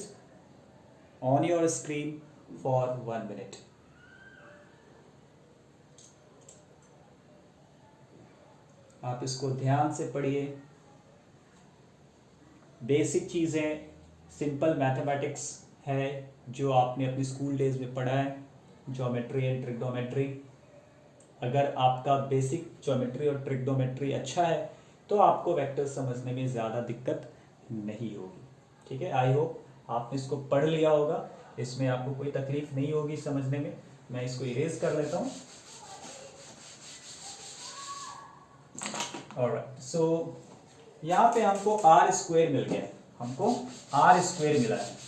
Speaker 1: on your screen for 1 minute। आप इसको ध्यान से पढ़िए, बेसिक चीज़ें, सिंपल मैथमेटिक्स है जो आपने अपनी स्कूल डेज में पढ़ा है, ज्योमेट्री एंड ट्रिग्नोमेट्री। अगर आपका बेसिक ज्योमेट्री और ट्रिग्नोमेट्री अच्छा है तो आपको वेक्टर समझने में ज़्यादा दिक्कत नहीं होगी। ठीक है, आई होप आपने इसको पढ़ लिया होगा, इसमें आपको कोई तकलीफ नहीं होगी समझने में। मैं इसको इरेज कर लेता हूँ। ऑलराइट, सो यहाँ पे हमको आर स्क्वायर मिल गया है, हमको आर स्क्वायर मिला है,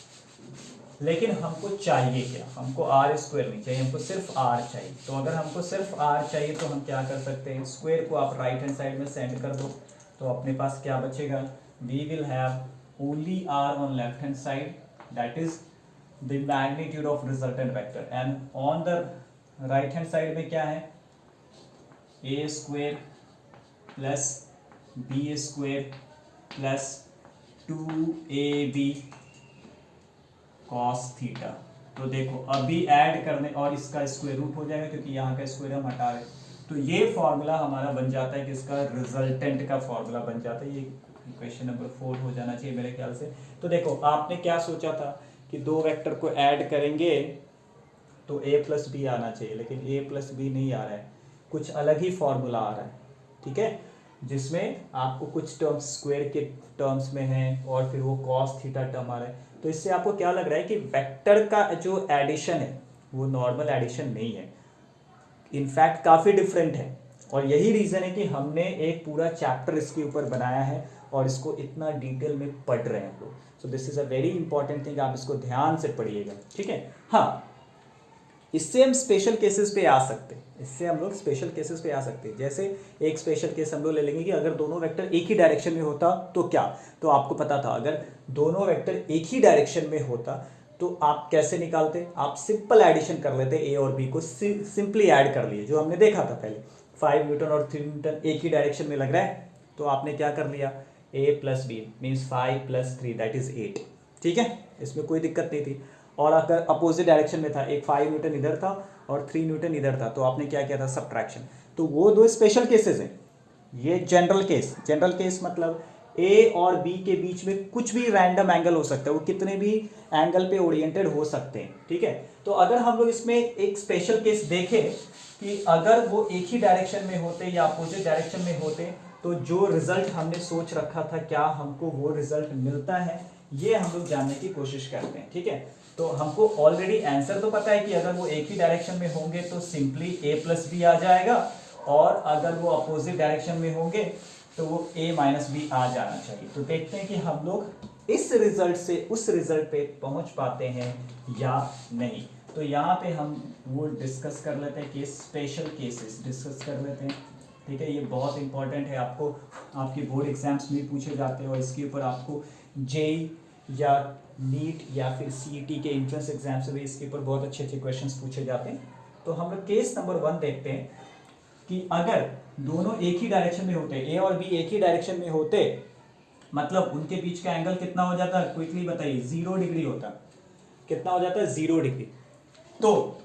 Speaker 1: लेकिन हमको चाहिए क्या, हमको आर स्क्वायर नहीं चाहिए, हमको सिर्फ आर चाहिए। तो अगर हमको सिर्फ आर चाहिए तो हम क्या कर सकते हैं, स्क्वायर को आप राइट हैंड साइड में सेंड कर दो, तो अपने पास क्या बचेगा, we will have only R on left hand side, that is the magnitude of resultant vector, and on the right hand side में क्या है, a square plus b square plus 2ab cos theta. तो देखो अभी add करने और इसका square root हो जाएगा क्योंकि यहाँ का स्क्वायर हम हटा रहे, तो ये फॉर्मूला हमारा बन जाता है कि इसका रिजल्टेंट का फॉर्मूला बन जाता है। ये क्वेश्चन नंबर 4 हो जाना चाहिए मेरे ख्याल से। तो देखो आपने क्या सोचा था कि दो वेक्टर को ऐड करेंगे तो a प्लस बी आना चाहिए, लेकिन a प्लस बी नहीं आ रहा है, कुछ अलग ही फॉर्मूला आ रहा है। ठीक है, जिसमें आपको कुछ टर्म्स स्क्वायर के टर्म्स में हैं और फिर वो कॉस थीटा टर्म आ रहा है। तो इससे आपको क्या लग रहा है कि वेक्टर का जो एडिशन है वो नॉर्मल एडिशन नहीं है, इनफैक्ट काफ़ी डिफरेंट है। और यही रीज़न है कि हमने एक पूरा चैप्टर इसके ऊपर बनाया है और इसको इतना डिटेल में पढ़ रहे हैं हम लोग। So this is a very important thing, आप इसको ध्यान से पढ़िएगा। ठीक है, हाँ, इससे हम स्पेशल केसेस पे आ सकते हैं, इससे हम लोग स्पेशल केसेस पे आ सकते हैं। जैसे एक स्पेशल केस हम लोग ले लेंगे कि अगर दोनों वेक्टर एक ही डायरेक्शन में होता तो क्या, तो आपको पता था अगर दोनों वेक्टर एक ही डायरेक्शन में होता तो आप कैसे निकालते, आप सिंपल एडिशन कर लेते, ए और बी को सिंपली ऐड कर लिए, जो हमने देखा था पहले। 5 न्यूटन और 3 न्यूटन एक ही डायरेक्शन में लग रहा है तो आपने क्या कर लिया, a plus b means 5 + 3 that is 8। ठीक है, इसमें कोई दिक्कत नहीं थी। और अगर अपोजिट डायरेक्शन में था, एक 5 न्यूटन इधर था और 3 न्यूटन इधर था, तो आपने क्या किया था, सब्ट्रैक्शन। तो वो दो स्पेशल केसेस हैं। ये जनरल केस मतलब ए और बी के बीच में कुछ भी रैंडम एंगल हो सकता है, वो कितने भी एंगल पे ओरिएंटेड हो सकते हैं। ठीक है, तो अगर हम लोग इसमें एक स्पेशल केस देखें कि अगर वो एक ही डायरेक्शन में होते या अपोजिट डायरेक्शन में होते तो जो रिजल्ट हमने सोच रखा था क्या हमको वो रिजल्ट मिलता है, ये हम लोग जानने की कोशिश करते हैं। ठीक है, तो हमको ऑलरेडी आंसर तो पता है कि अगर वो एक ही डायरेक्शन में होंगे तो सिंपली a प्लस बी आ जाएगा, और अगर वो अपोजिट डायरेक्शन में होंगे तो वो a माइनस बी आ जाना चाहिए। तो देखते हैं कि हम लोग इस रिजल्ट से उस रिजल्ट पे पहुंच पाते हैं या नहीं। तो यहाँ पे हम वो डिस्कस कर लेते हैं कि स्पेशल केसेस डिस्कस कर लेते हैं। ठीक है, ये बहुत इंपॉर्टेंट है, आपको आपकी बोर्ड एग्जाम्स में पूछे जाते हैं और इसके ऊपर आपको जेई या नीट या फिर सीईटी के एंट्रेंस एग्जाम से भी इसके ऊपर बहुत अच्छे अच्छे क्वेश्चंस पूछे जाते हैं। तो हम लोग केस नंबर 1 देखते हैं कि अगर दोनों एक ही डायरेक्शन में होते, ए और बी एक ही डायरेक्शन में होते, मतलब उनके बीच का एंगल कितना हो जाता है, क्विकली बताइए, 0 डिग्री होता। कितना हो जाता है, 0 डिग्री। तो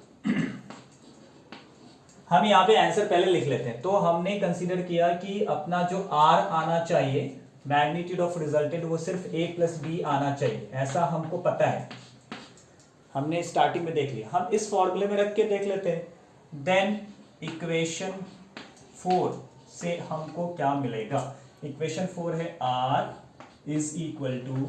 Speaker 1: हम यहाँ पे आंसर पहले लिख लेते हैं। तो हमने कंसीडर किया कि अपना जो आर आना चाहिए, मैग्नीट्यूड ऑफ रिजल्टेंट, वो सिर्फ a प्लस बी आना चाहिए, ऐसा हमको पता है, हमने स्टार्टिंग में देख लिया। हम इस फॉर्मूले में रख के देख लेते हैं। देन इक्वेशन 4 से हमको क्या मिलेगा, इक्वेशन 4 है r is equal to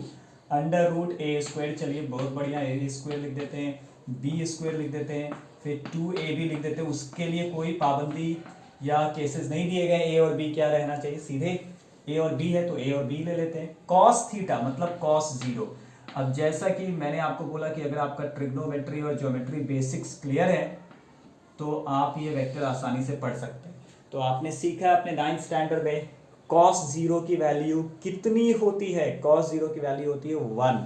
Speaker 1: under root a square, चलिए बहुत बढ़िया, ए स्क्वायर लिख देते हैं, बी स्क्वायर लिख देते हैं, फिर 2ab लिख देते हैं। उसके लिए कोई पाबंदी या केसेस नहीं दिए गए, ए और बी क्या रहना चाहिए, सीधे ए और बी है तो ए और बी ले लेते हैं। कॉस थीटा मतलब कॉस 0। अब जैसा कि मैंने आपको बोला कि अगर आपका ट्रिग्नोमेट्री और ज्योमेट्री बेसिक्स क्लियर है तो आप ये वेक्टर आसानी से पढ़ सकते हैं। तो आपने सीखा अपने 9th स्टैंडर्ड में cos 0 की वैल्यू कितनी होती है, cos 0 की वैल्यू होती है 1।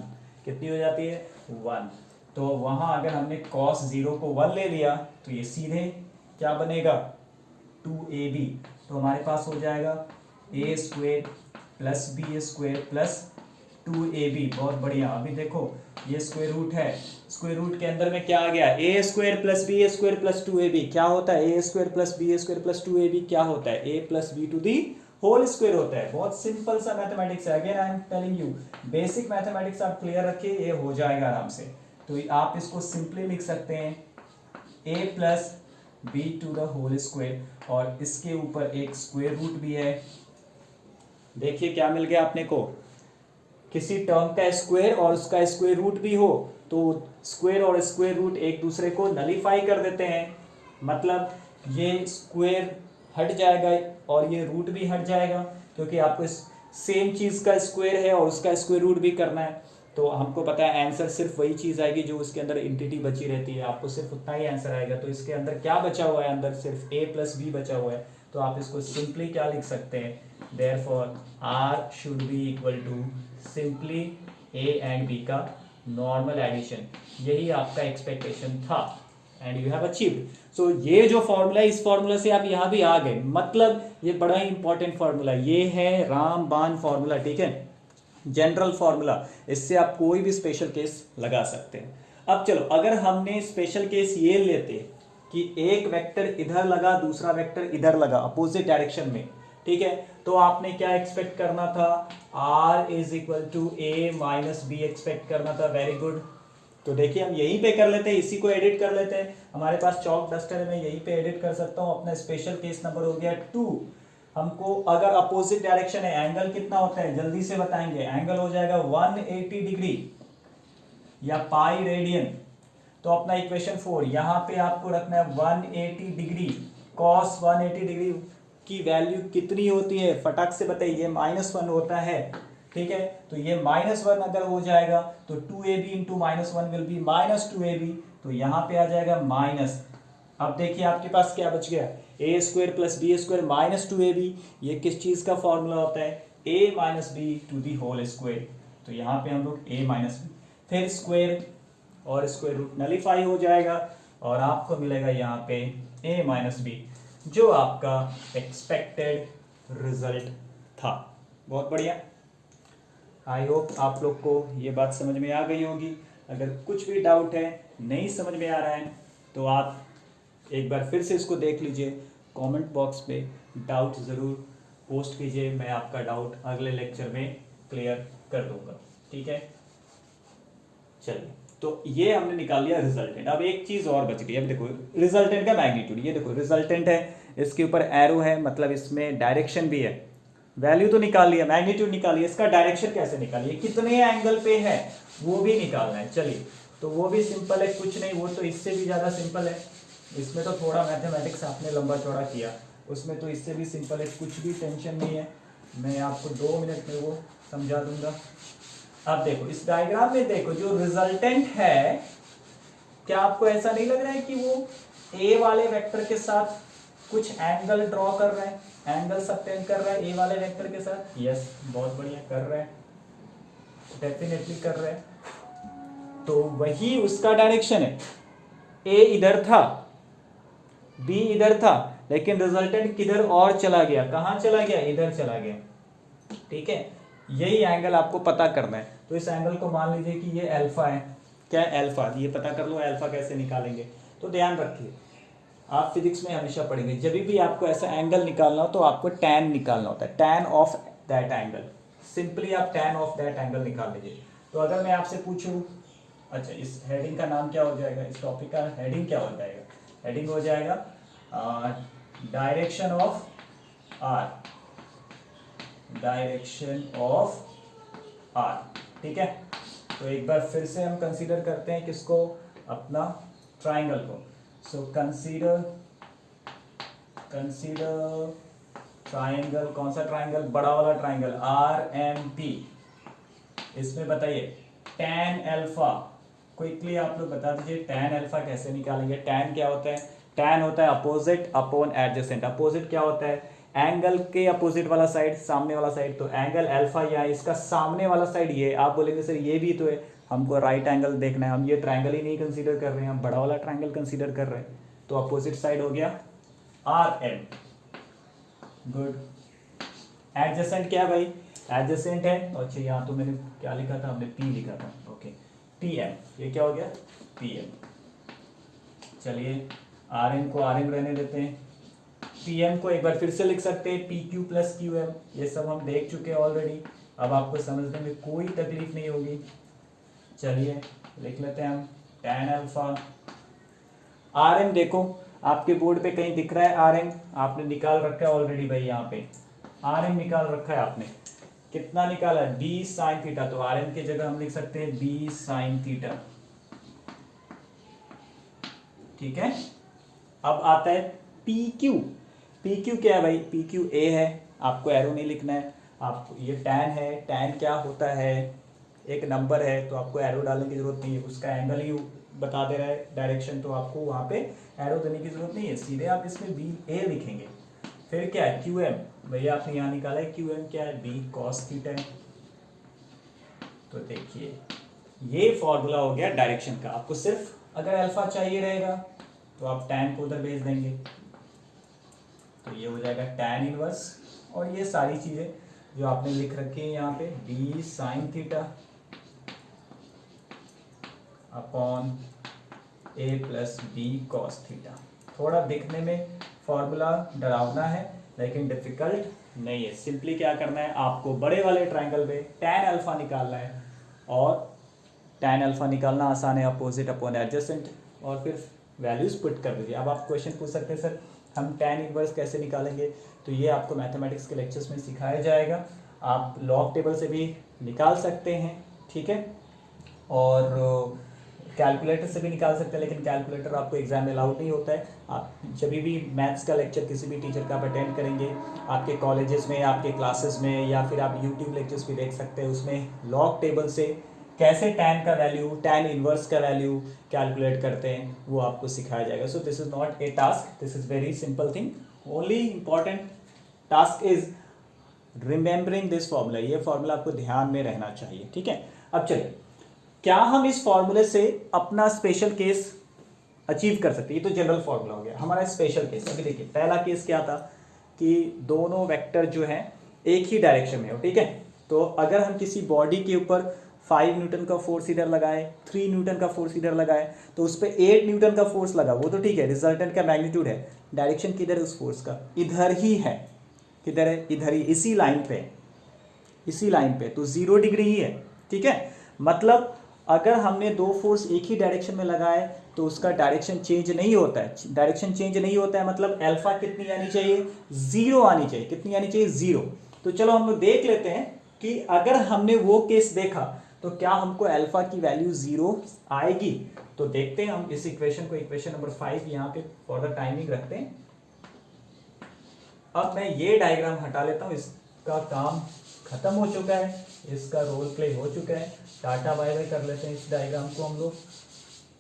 Speaker 1: कितनी हो जाती है, 1। तो वहां अगर हमने cos 0 को 1 ले लिया तो ये सीधे क्या बनेगा, 2ab। तो हमारे पास हो जाएगा a square plus b square plus 2ab। बहुत बढ़िया। अभी देखो ये स्क्वायर रूट है, स्क्वायर रूट के अंदर में क्या आ गया, a square plus b square plus 2ab क्या होता है, a square plus b square plus 2ab क्या होता है, a plus b to the whole square होता है। बहुत सिंपल सा मैथमेटिक्स है। Again I am telling you, basic mathematics आप क्लियर रखिए, ये हो जाएगा आराम से। तो आप इसको सिंपली लिख सकते हैं a plus b to the whole square, और इसके ऊपर एक स्क्वायर रूट भी है। देखिए क्या मिल गया अपने को, किसी टर्म का स्क्वायर और उसका स्क्वायर रूट भी हो तो स्क्वायर और स्क्वायर रूट एक दूसरे को नलीफाई कर देते हैं, मतलब ये स्क्वायर हट जाएगा और ये रूट भी हट जाएगा, क्योंकि आपको सेम चीज़ का स्क्वायर है और उसका स्क्वायर रूट भी करना है। तो हमको पता है आंसर सिर्फ वही चीज़ आएगी जो उसके अंदर इंटिटी बची रहती है, आपको सिर्फ उतना ही आंसर आएगा। तो इसके अंदर क्या बचा हुआ है, अंदर सिर्फ a प्लस बी बचा हुआ है। तो आप इसको सिंपली क्या लिख सकते हैं, therefore r should be equal to simply a and b का नॉर्मल एडिशन। यही आपका एक्सपेक्टेशन था and you have achieved. So ये जो फॉर्मूला है, इस फॉर्मूला से आप यहाँ भी आ गए, मतलब ये बड़ा ही इंपॉर्टेंट फॉर्मूला, ये है रामबाण फॉर्मूला। ठीक है, जनरल फॉर्मूला, इससे आप कोई भी स्पेशल केस लगा सकते हैं। अब चलो, अगर हमने स्पेशल केस ये लेते कि एक वेक्टर इधर लगा दूसरा वेक्टर इधर लगा अपोजिट डायरेक्शन में, ठीक है, तो आपने क्या एक्सपेक्ट करना था, r is equal to a minus b expect करना था। Very good. तो देखिए हम यहीं पे कर लेते हैं, इसी को एडिट कर लेते हैं। हमारे पास चॉक डस्टर है, मैं यहीं पे एडिट कर सकता हूँ। अपना स्पेशल केस नंबर हो गया 2। हमको अगर अपोजिट डायरेक्शन है, एंगल कितना होता है जल्दी से बताएंगे, एंगल हो जाएगा 180 डिग्री या पाई रेडियन। तो अपना इक्वेशन 4 यहाँ पे आपको रखना है 180 डिग्री, कॉस 180 डिग्री की वैल्यू कितनी होती है, फटाक से बताइए, -1 होता है। ठीक है, तो ये -1 अगर हो जाएगा तो 2ab into -1 will be -2ab, तो यहाँ पे आ जाएगा माइनस। अब देखिए आपके पास क्या बच गया, a square plus b square minus 2ab। ये किस चीज़ का फॉर्मूला होता है, a minus b to the whole square. तो यहाँ पे हम लोग a माइनस बी, फिर स्क्वायर और स्क्वायर रूट नलीफाई हो जाएगा और आपको मिलेगा यहाँ पे a माइनस बी, जो आपका एक्सपेक्टेड रिजल्ट था। बहुत बढ़िया, आई होप आप लोग को ये बात समझ में आ गई होगी। अगर कुछ भी डाउट है, नहीं समझ में आ रहा है, तो आप एक बार फिर से इसको देख लीजिए, कमेंट बॉक्स पे डाउट ज़रूर पोस्ट कीजिए, मैं आपका डाउट अगले लेक्चर में क्लियर कर दूंगा। ठीक है, चलिए। तो ये हमने निकाल लिया रिजल्टेंट। अब एक चीज और बच गई, अब देखो रिजल्टेंट का मैग्नीट्यूड, ये देखो रिजल्टेंट है, इसके ऊपर एरो है, मतलब इसमें डायरेक्शन भी है। वैल्यू तो निकाल लिया, मैग्नीट्यूड निकाल लिया, इसका डायरेक्शन कैसे निकालिए, कितने एंगल पे है वो भी निकालना है। चलिए तो वो भी सिंपल है, कुछ नहीं, वो तो इससे भी ज़्यादा सिंपल है। इसमें तो थोड़ा मैथमेटिक्स आपने लंबा चौड़ा किया, उसमें तो इससे भी सिंपल है, कुछ भी टेंशन नहीं है। मैं आपको 2 मिनट में वो समझा दूंगा। अब देखो इस डायग्राम में देखो, जो रिजल्टेंट है, क्या आपको ऐसा नहीं लग रहा है कि वो ए वाले वेक्टर के साथ कुछ एंगल ड्रॉ कर रहा है, एंगल सबटेंड कर रहा है ए वाले वेक्टर के साथ? यस, बहुत बढ़िया कर रहा है, डेफिनेटली कर रहा है। तो वही उसका डायरेक्शन है। ए इधर था, बी इधर था, लेकिन रिजल्टेंट किधर और चला गया, कहां चला गया, इधर चला गया। ठीक है, यही एंगल आपको पता करना है। तो इस एंगल को मान लीजिए कि ये अल्फा है, क्या अल्फा, ये पता कर लो अल्फा कैसे निकालेंगे। तो ध्यान रखिए, आप फिजिक्स में हमेशा पढ़ेंगे, जब भी आपको ऐसा एंगल निकालना हो तो आपको टैन निकालना होता है, tan of that angle. Simply आप टैन ऑफ दैट एंगल निकाल लीजिए। तो अगर मैं आपसे पूछूं, अच्छा इस हेडिंग का नाम क्या हो जाएगा, इस टॉपिक का हेडिंग क्या हो जाएगा, हेडिंग हो जाएगा direction of r, direction of r. ठीक है, तो एक बार फिर से हम कंसीडर करते हैं किसको, अपना ट्राइंगल को। सो कंसीडर ट्राइंगल, कौन सा ट्राइंगल, बड़ा वाला ट्राइंगल RMP। इसमें बताइए टैन अल्फा, क्विकली आप लोग बता दीजिए टैन अल्फा कैसे निकालेंगे। टैन क्या होता है, टैन होता है अपोजिट अपॉन एडजेसेंट। अपोजिट क्या होता है, एंगल के अपोजिट वाला साइड, सामने वाला साइड। तो एंगल अल्फा या इसका सामने वाला साइड ये, आप बोलेंगे सर ये भी तो है, हमको राइट एंगल देखना है, हम ये ट्राइंगल ही नहीं कंसीडर कर रहे हैं, हम बड़ा वाला ट्राइंगल कंसीडर कर रहे हैं। तो अपोजिट साइड हो गया RM। गुड। एडजेसेंट क्या है भाई, एडजेसेंट है, अच्छा यहाँ तो मैंने क्या लिखा था, हमने P लिखा था, ओके TM, ये क्या हो गया PM। चलिए RM को RM रहने देते हैं, PM को एक बार फिर से लिख सकते हैं PQ प्लस QM, ये सब हम देख चुके हैं ऑलरेडी, अब आपको समझने में कोई तकलीफ नहीं होगी। चलिए लिख लेते हैं हम टैन अल्फा। RM देखो आपके बोर्ड पे कहीं दिख रहा है, RM आपने निकाल रखा है ऑलरेडी भाई, यहाँ पे RM निकाल रखा है आपने, कितना निकाला है, B साइन थीटा। तो RM की जगह हम लिख सकते हैं B साइन थीटा। ठीक है, अब आता है PQ। PQ क्या है भाई, PQ A है, आपको एरो नहीं लिखना है, आपको ये टैन है, टैन क्या होता है, एक नंबर है, तो आपको एरो डालने की जरूरत नहीं है, उसका एंगल ही बता दे रहा है डायरेक्शन, तो आपको वहाँ पे एरो देने की जरूरत नहीं है, सीधे आप इसमें BA लिखेंगे। फिर क्या है QM, भैया आपने यहाँ निकाला है QM क्या है, B cos थीटा है। तो देखिए ये फॉर्मूला हो गया डायरेक्शन का। आपको सिर्फ अगर अल्फा चाहिए रहेगा तो आप टैन को उधर भेज देंगे, तो ये हो जाएगा टैन इनवर्स, और ये सारी चीजें जो आपने लिख रखी है यहाँ पे, B sine theta upon A plus B cos theta. थोड़ा दिखने में फॉर्मूला डरावना है लेकिन डिफिकल्ट नहीं है। सिंपली क्या करना है, आपको बड़े वाले ट्राइंगल में टैन अल्फा निकालना है, और टैन अल्फा निकालना आसान है, अपोजिट अपॉन एडजेसेंट, और फिर वैल्यूज पुट कर दीजिए। अब आप क्वेश्चन पूछ सकते हैं सर हम टैन इनवर्स कैसे निकालेंगे, तो ये आपको मैथमेटिक्स के लेक्चर्स में सिखाया जाएगा। आप लॉग टेबल से भी निकाल सकते हैं, ठीक है, और कैलकुलेटर से भी निकाल सकते हैं, लेकिन कैलकुलेटर आपको एग्जाम में अलाउड नहीं होता है। आप जब भी मैथ्स का लेक्चर किसी भी टीचर का आप अटेंड करेंगे, आपके कॉलेजेस में, आपके क्लासेस में, या फिर आप यूट्यूब लेक्चर्स भी देख सकते हैं, उसमें लॉग टेबल से कैसे टैन का वैल्यू, टैन इनवर्स का वैल्यू कैलकुलेट करते हैं, वो आपको सिखाया जाएगा। सो this is not a task, this is very simple thing, only important task is remembering this formula. ये फॉर्मूला आपको ध्यान में रहना चाहिए, ठीक है। अब चलिए, क्या हम इस फॉर्मूले से अपना स्पेशल केस अचीव कर सकते हैं, ये तो जनरल फॉर्मूला हो गया, हमारा स्पेशल केस। अभी देखिए पहला केस क्या था कि दोनों वेक्टर जो हैं एक ही डायरेक्शन में हो, ठीक है। तो अगर हम किसी बॉडी के ऊपर 5 न्यूटन का फोर्स इधर लगाए, 3 न्यूटन का फोर्स इधर लगाए, तो उस पर 8 न्यूटन का फोर्स लगा, वो तो ठीक है, रिजल्टेंट का मैग्नीट्यूड है, डायरेक्शन किधर है उस फोर्स का, इधर ही है, किधर है, इधर ही, इसी लाइन पे, इसी लाइन पे, तो 0 डिग्री ही है, ठीक है। मतलब अगर हमने दो फोर्स एक ही डायरेक्शन में लगाए तो उसका डायरेक्शन चेंज नहीं होता है। डायरेक्शन चेंज नहीं होता है मतलब अल्फा कितनी आनी चाहिए, जीरो आनी चाहिए। कितनी आनी चाहिए, जीरो। तो चलो हम लोग देख लेते हैं कि अगर हमने वो केस देखा तो क्या हमको अल्फा की वैल्यू जीरो आएगी। तो देखते हैं हम इस इक्वेशन को, इक्वेशन नंबर 5 यहाँ पे फॉर द टाइमिंग रखते हैं। अब मैं ये डायग्राम हटा लेता हूँ, इसका काम खत्म हो चुका है, इसका रोल प्ले हो चुका है। टाटा बाय बाय कर लेते हैं इस डायग्राम को हम लोग।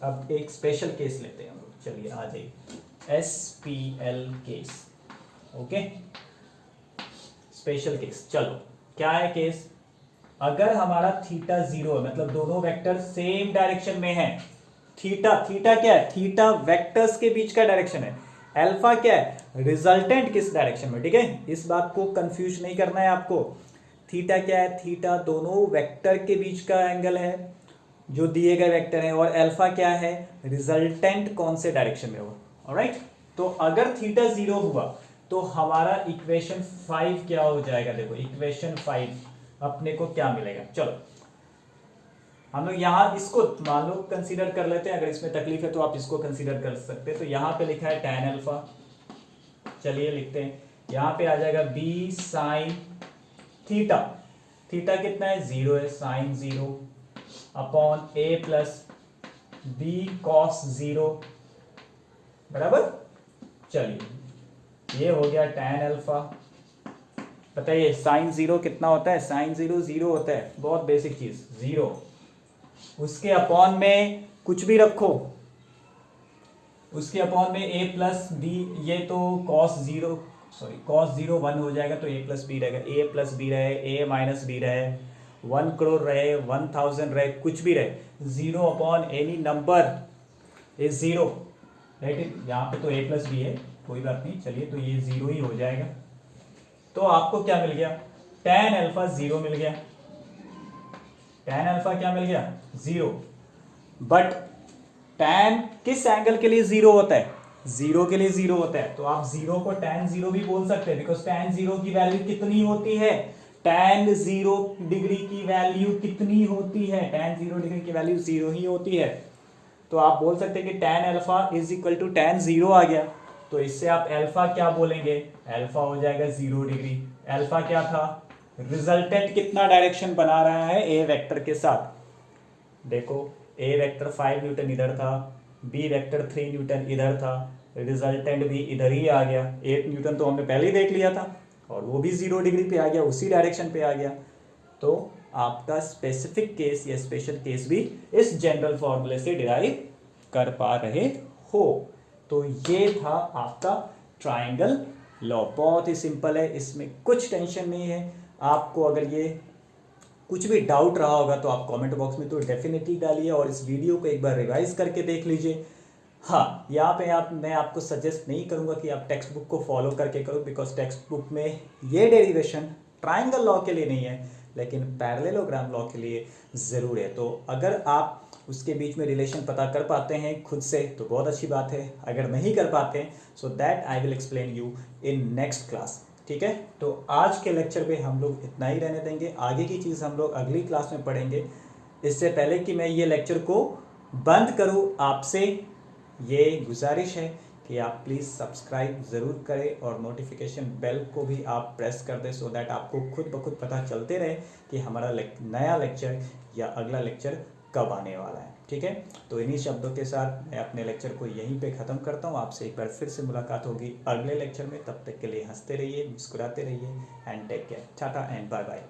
Speaker 1: अब एक स्पेशल केस लेते हैं हम लोग। चलिए आ जाइए, SPL case. Okay, special case. चलो क्या है केस, अगर हमारा थीटा जीरो है मतलब दोनों वेक्टर सेम डायरेक्शन में है। थीटा, थीटा क्या है, थीटा वेक्टर्स के बीच का डायरेक्शन है। अल्फा क्या है, रिजल्टेंट किस डायरेक्शन में। ठीक है, इस बात को कंफ्यूज नहीं करना है आपको। थीटा क्या है, थीटा दोनों वेक्टर के बीच का एंगल है जो दिए गए वेक्टर हैं। और अल्फा क्या है, रिजल्टेंट कौन से डायरेक्शन में होगा। ऑलराइट, तो अगर थीटा जीरो हुआ तो हमारा इक्वेशन 5 क्या हो जाएगा। देखो इक्वेशन 5 अपने को क्या मिलेगा। चलो हम लोग यहाँ इसको मान लो कंसीडर कर लेते हैं। अगर इसमें तकलीफ है तो आप इसको कंसीडर कर सकते हैं। तो यहाँ पे लिखा है tan अल्फा, चलिए लिखते हैं। यहाँ पे आ जाएगा b साइन थीटा, थीटा कितना है, जीरो है, sine zero upon a plus b cos zero बराबर। चलिए ये हो गया tan अल्फा। बताइए साइन जीरो कितना होता है, साइन जीरो जीरो होता है, बहुत बेसिक चीज जीरो। उसके अपॉन में कुछ भी रखो, उसके अपॉन में a प्लस बी, ये तो cos zero, sorry cos zero 1 हो जाएगा तो a प्लस बी रहेगा। a प्लस बी रहे, a माइनस बी रहे, 1 करोड़ रहे, 1000 रहे, कुछ भी रहे, zero upon any number is zero. Right, यहाँ पे तो a प्लस बी है, कोई बात नहीं, चलिए तो ये जीरो ही हो जाएगा। तो आपको क्या मिल गया, tan अल्फा जीरो मिल गया। tan अल्फा क्या मिल गया, जीरो। बट tan किस एंगल के लिए जीरो होता है, जीरो के लिए जीरो होता है। तो आप जीरो को tan जीरो भी बोल सकते हैं, बिकॉज tan जीरो की वैल्यू कितनी होती है, tan जीरो डिग्री की वैल्यू कितनी होती है, tan जीरो डिग्री की वैल्यू जीरो ही होती है। तो आप बोल सकते हैं कि tan alpha is equal to tan zero आ गया। तो इससे आप अल्फा क्या बोलेंगे, अल्फा हो जाएगा जीरो डिग्री। अल्फा क्या था, रिजल्टेंट कितना डायरेक्शन बना रहा है ए वेक्टर के साथ। देखो ए वेक्टर 5 न्यूटन इधर था, बी वेक्टर 3 न्यूटन इधर था, रिजल्टेंट भी इधर ही आ गया। 8 न्यूटन तो हमने पहले ही देख लिया था और वो भी जीरो डिग्री पे आ गया, उसी डायरेक्शन पे आ गया। तो आपका स्पेसिफिक केस या स्पेशल केस भी इस जनरल फॉर्मूले से डिराइव कर पा रहे हो। तो ये था आपका ट्राइंगल लॉ, बहुत ही सिंपल है, इसमें कुछ टेंशन नहीं है। आपको अगर ये कुछ भी डाउट रहा होगा तो आप कमेंट बॉक्स में तो डेफिनेटली डालिए और इस वीडियो को एक बार रिवाइज करके देख लीजिए। हाँ, यहाँ पे मैं आपको सजेस्ट नहीं करूँगा कि आप टेक्स्ट बुक को फॉलो करके करो, बिकॉज टेक्स्ट बुक में ये डेरिवेशन ट्राइंगल लॉ के लिए नहीं है लेकिन पैरेललोग्राम लॉ के लिए ज़रूर है। तो अगर आप उसके बीच में रिलेशन पता कर पाते हैं खुद से तो बहुत अच्छी बात है, अगर नहीं कर पाते हैं so that I will explain you in next class. ठीक है, तो आज के लेक्चर पे हम लोग इतना ही रहने देंगे, आगे की चीज़ हम लोग अगली क्लास में पढ़ेंगे। इससे पहले कि मैं ये लेक्चर को बंद करूँ, आपसे ये गुजारिश है कि आप प्लीज़ सब्सक्राइब ज़रूर करें और नोटिफिकेशन बेल को भी आप प्रेस कर दें सो दैट आपको खुद ब खुद पता चलते रहे कि हमारा नया लेक्चर या अगला लेक्चर कब आने वाला है। ठीक है, तो इन्हीं शब्दों के साथ मैं अपने लेक्चर को यहीं पे ख़त्म करता हूँ। आपसे एक बार फिर से मुलाकात होगी अगले लेक्चर में, तब तक के लिए हंसते रहिए, मुस्कुराते रहिए and take care. Tata and bye bye.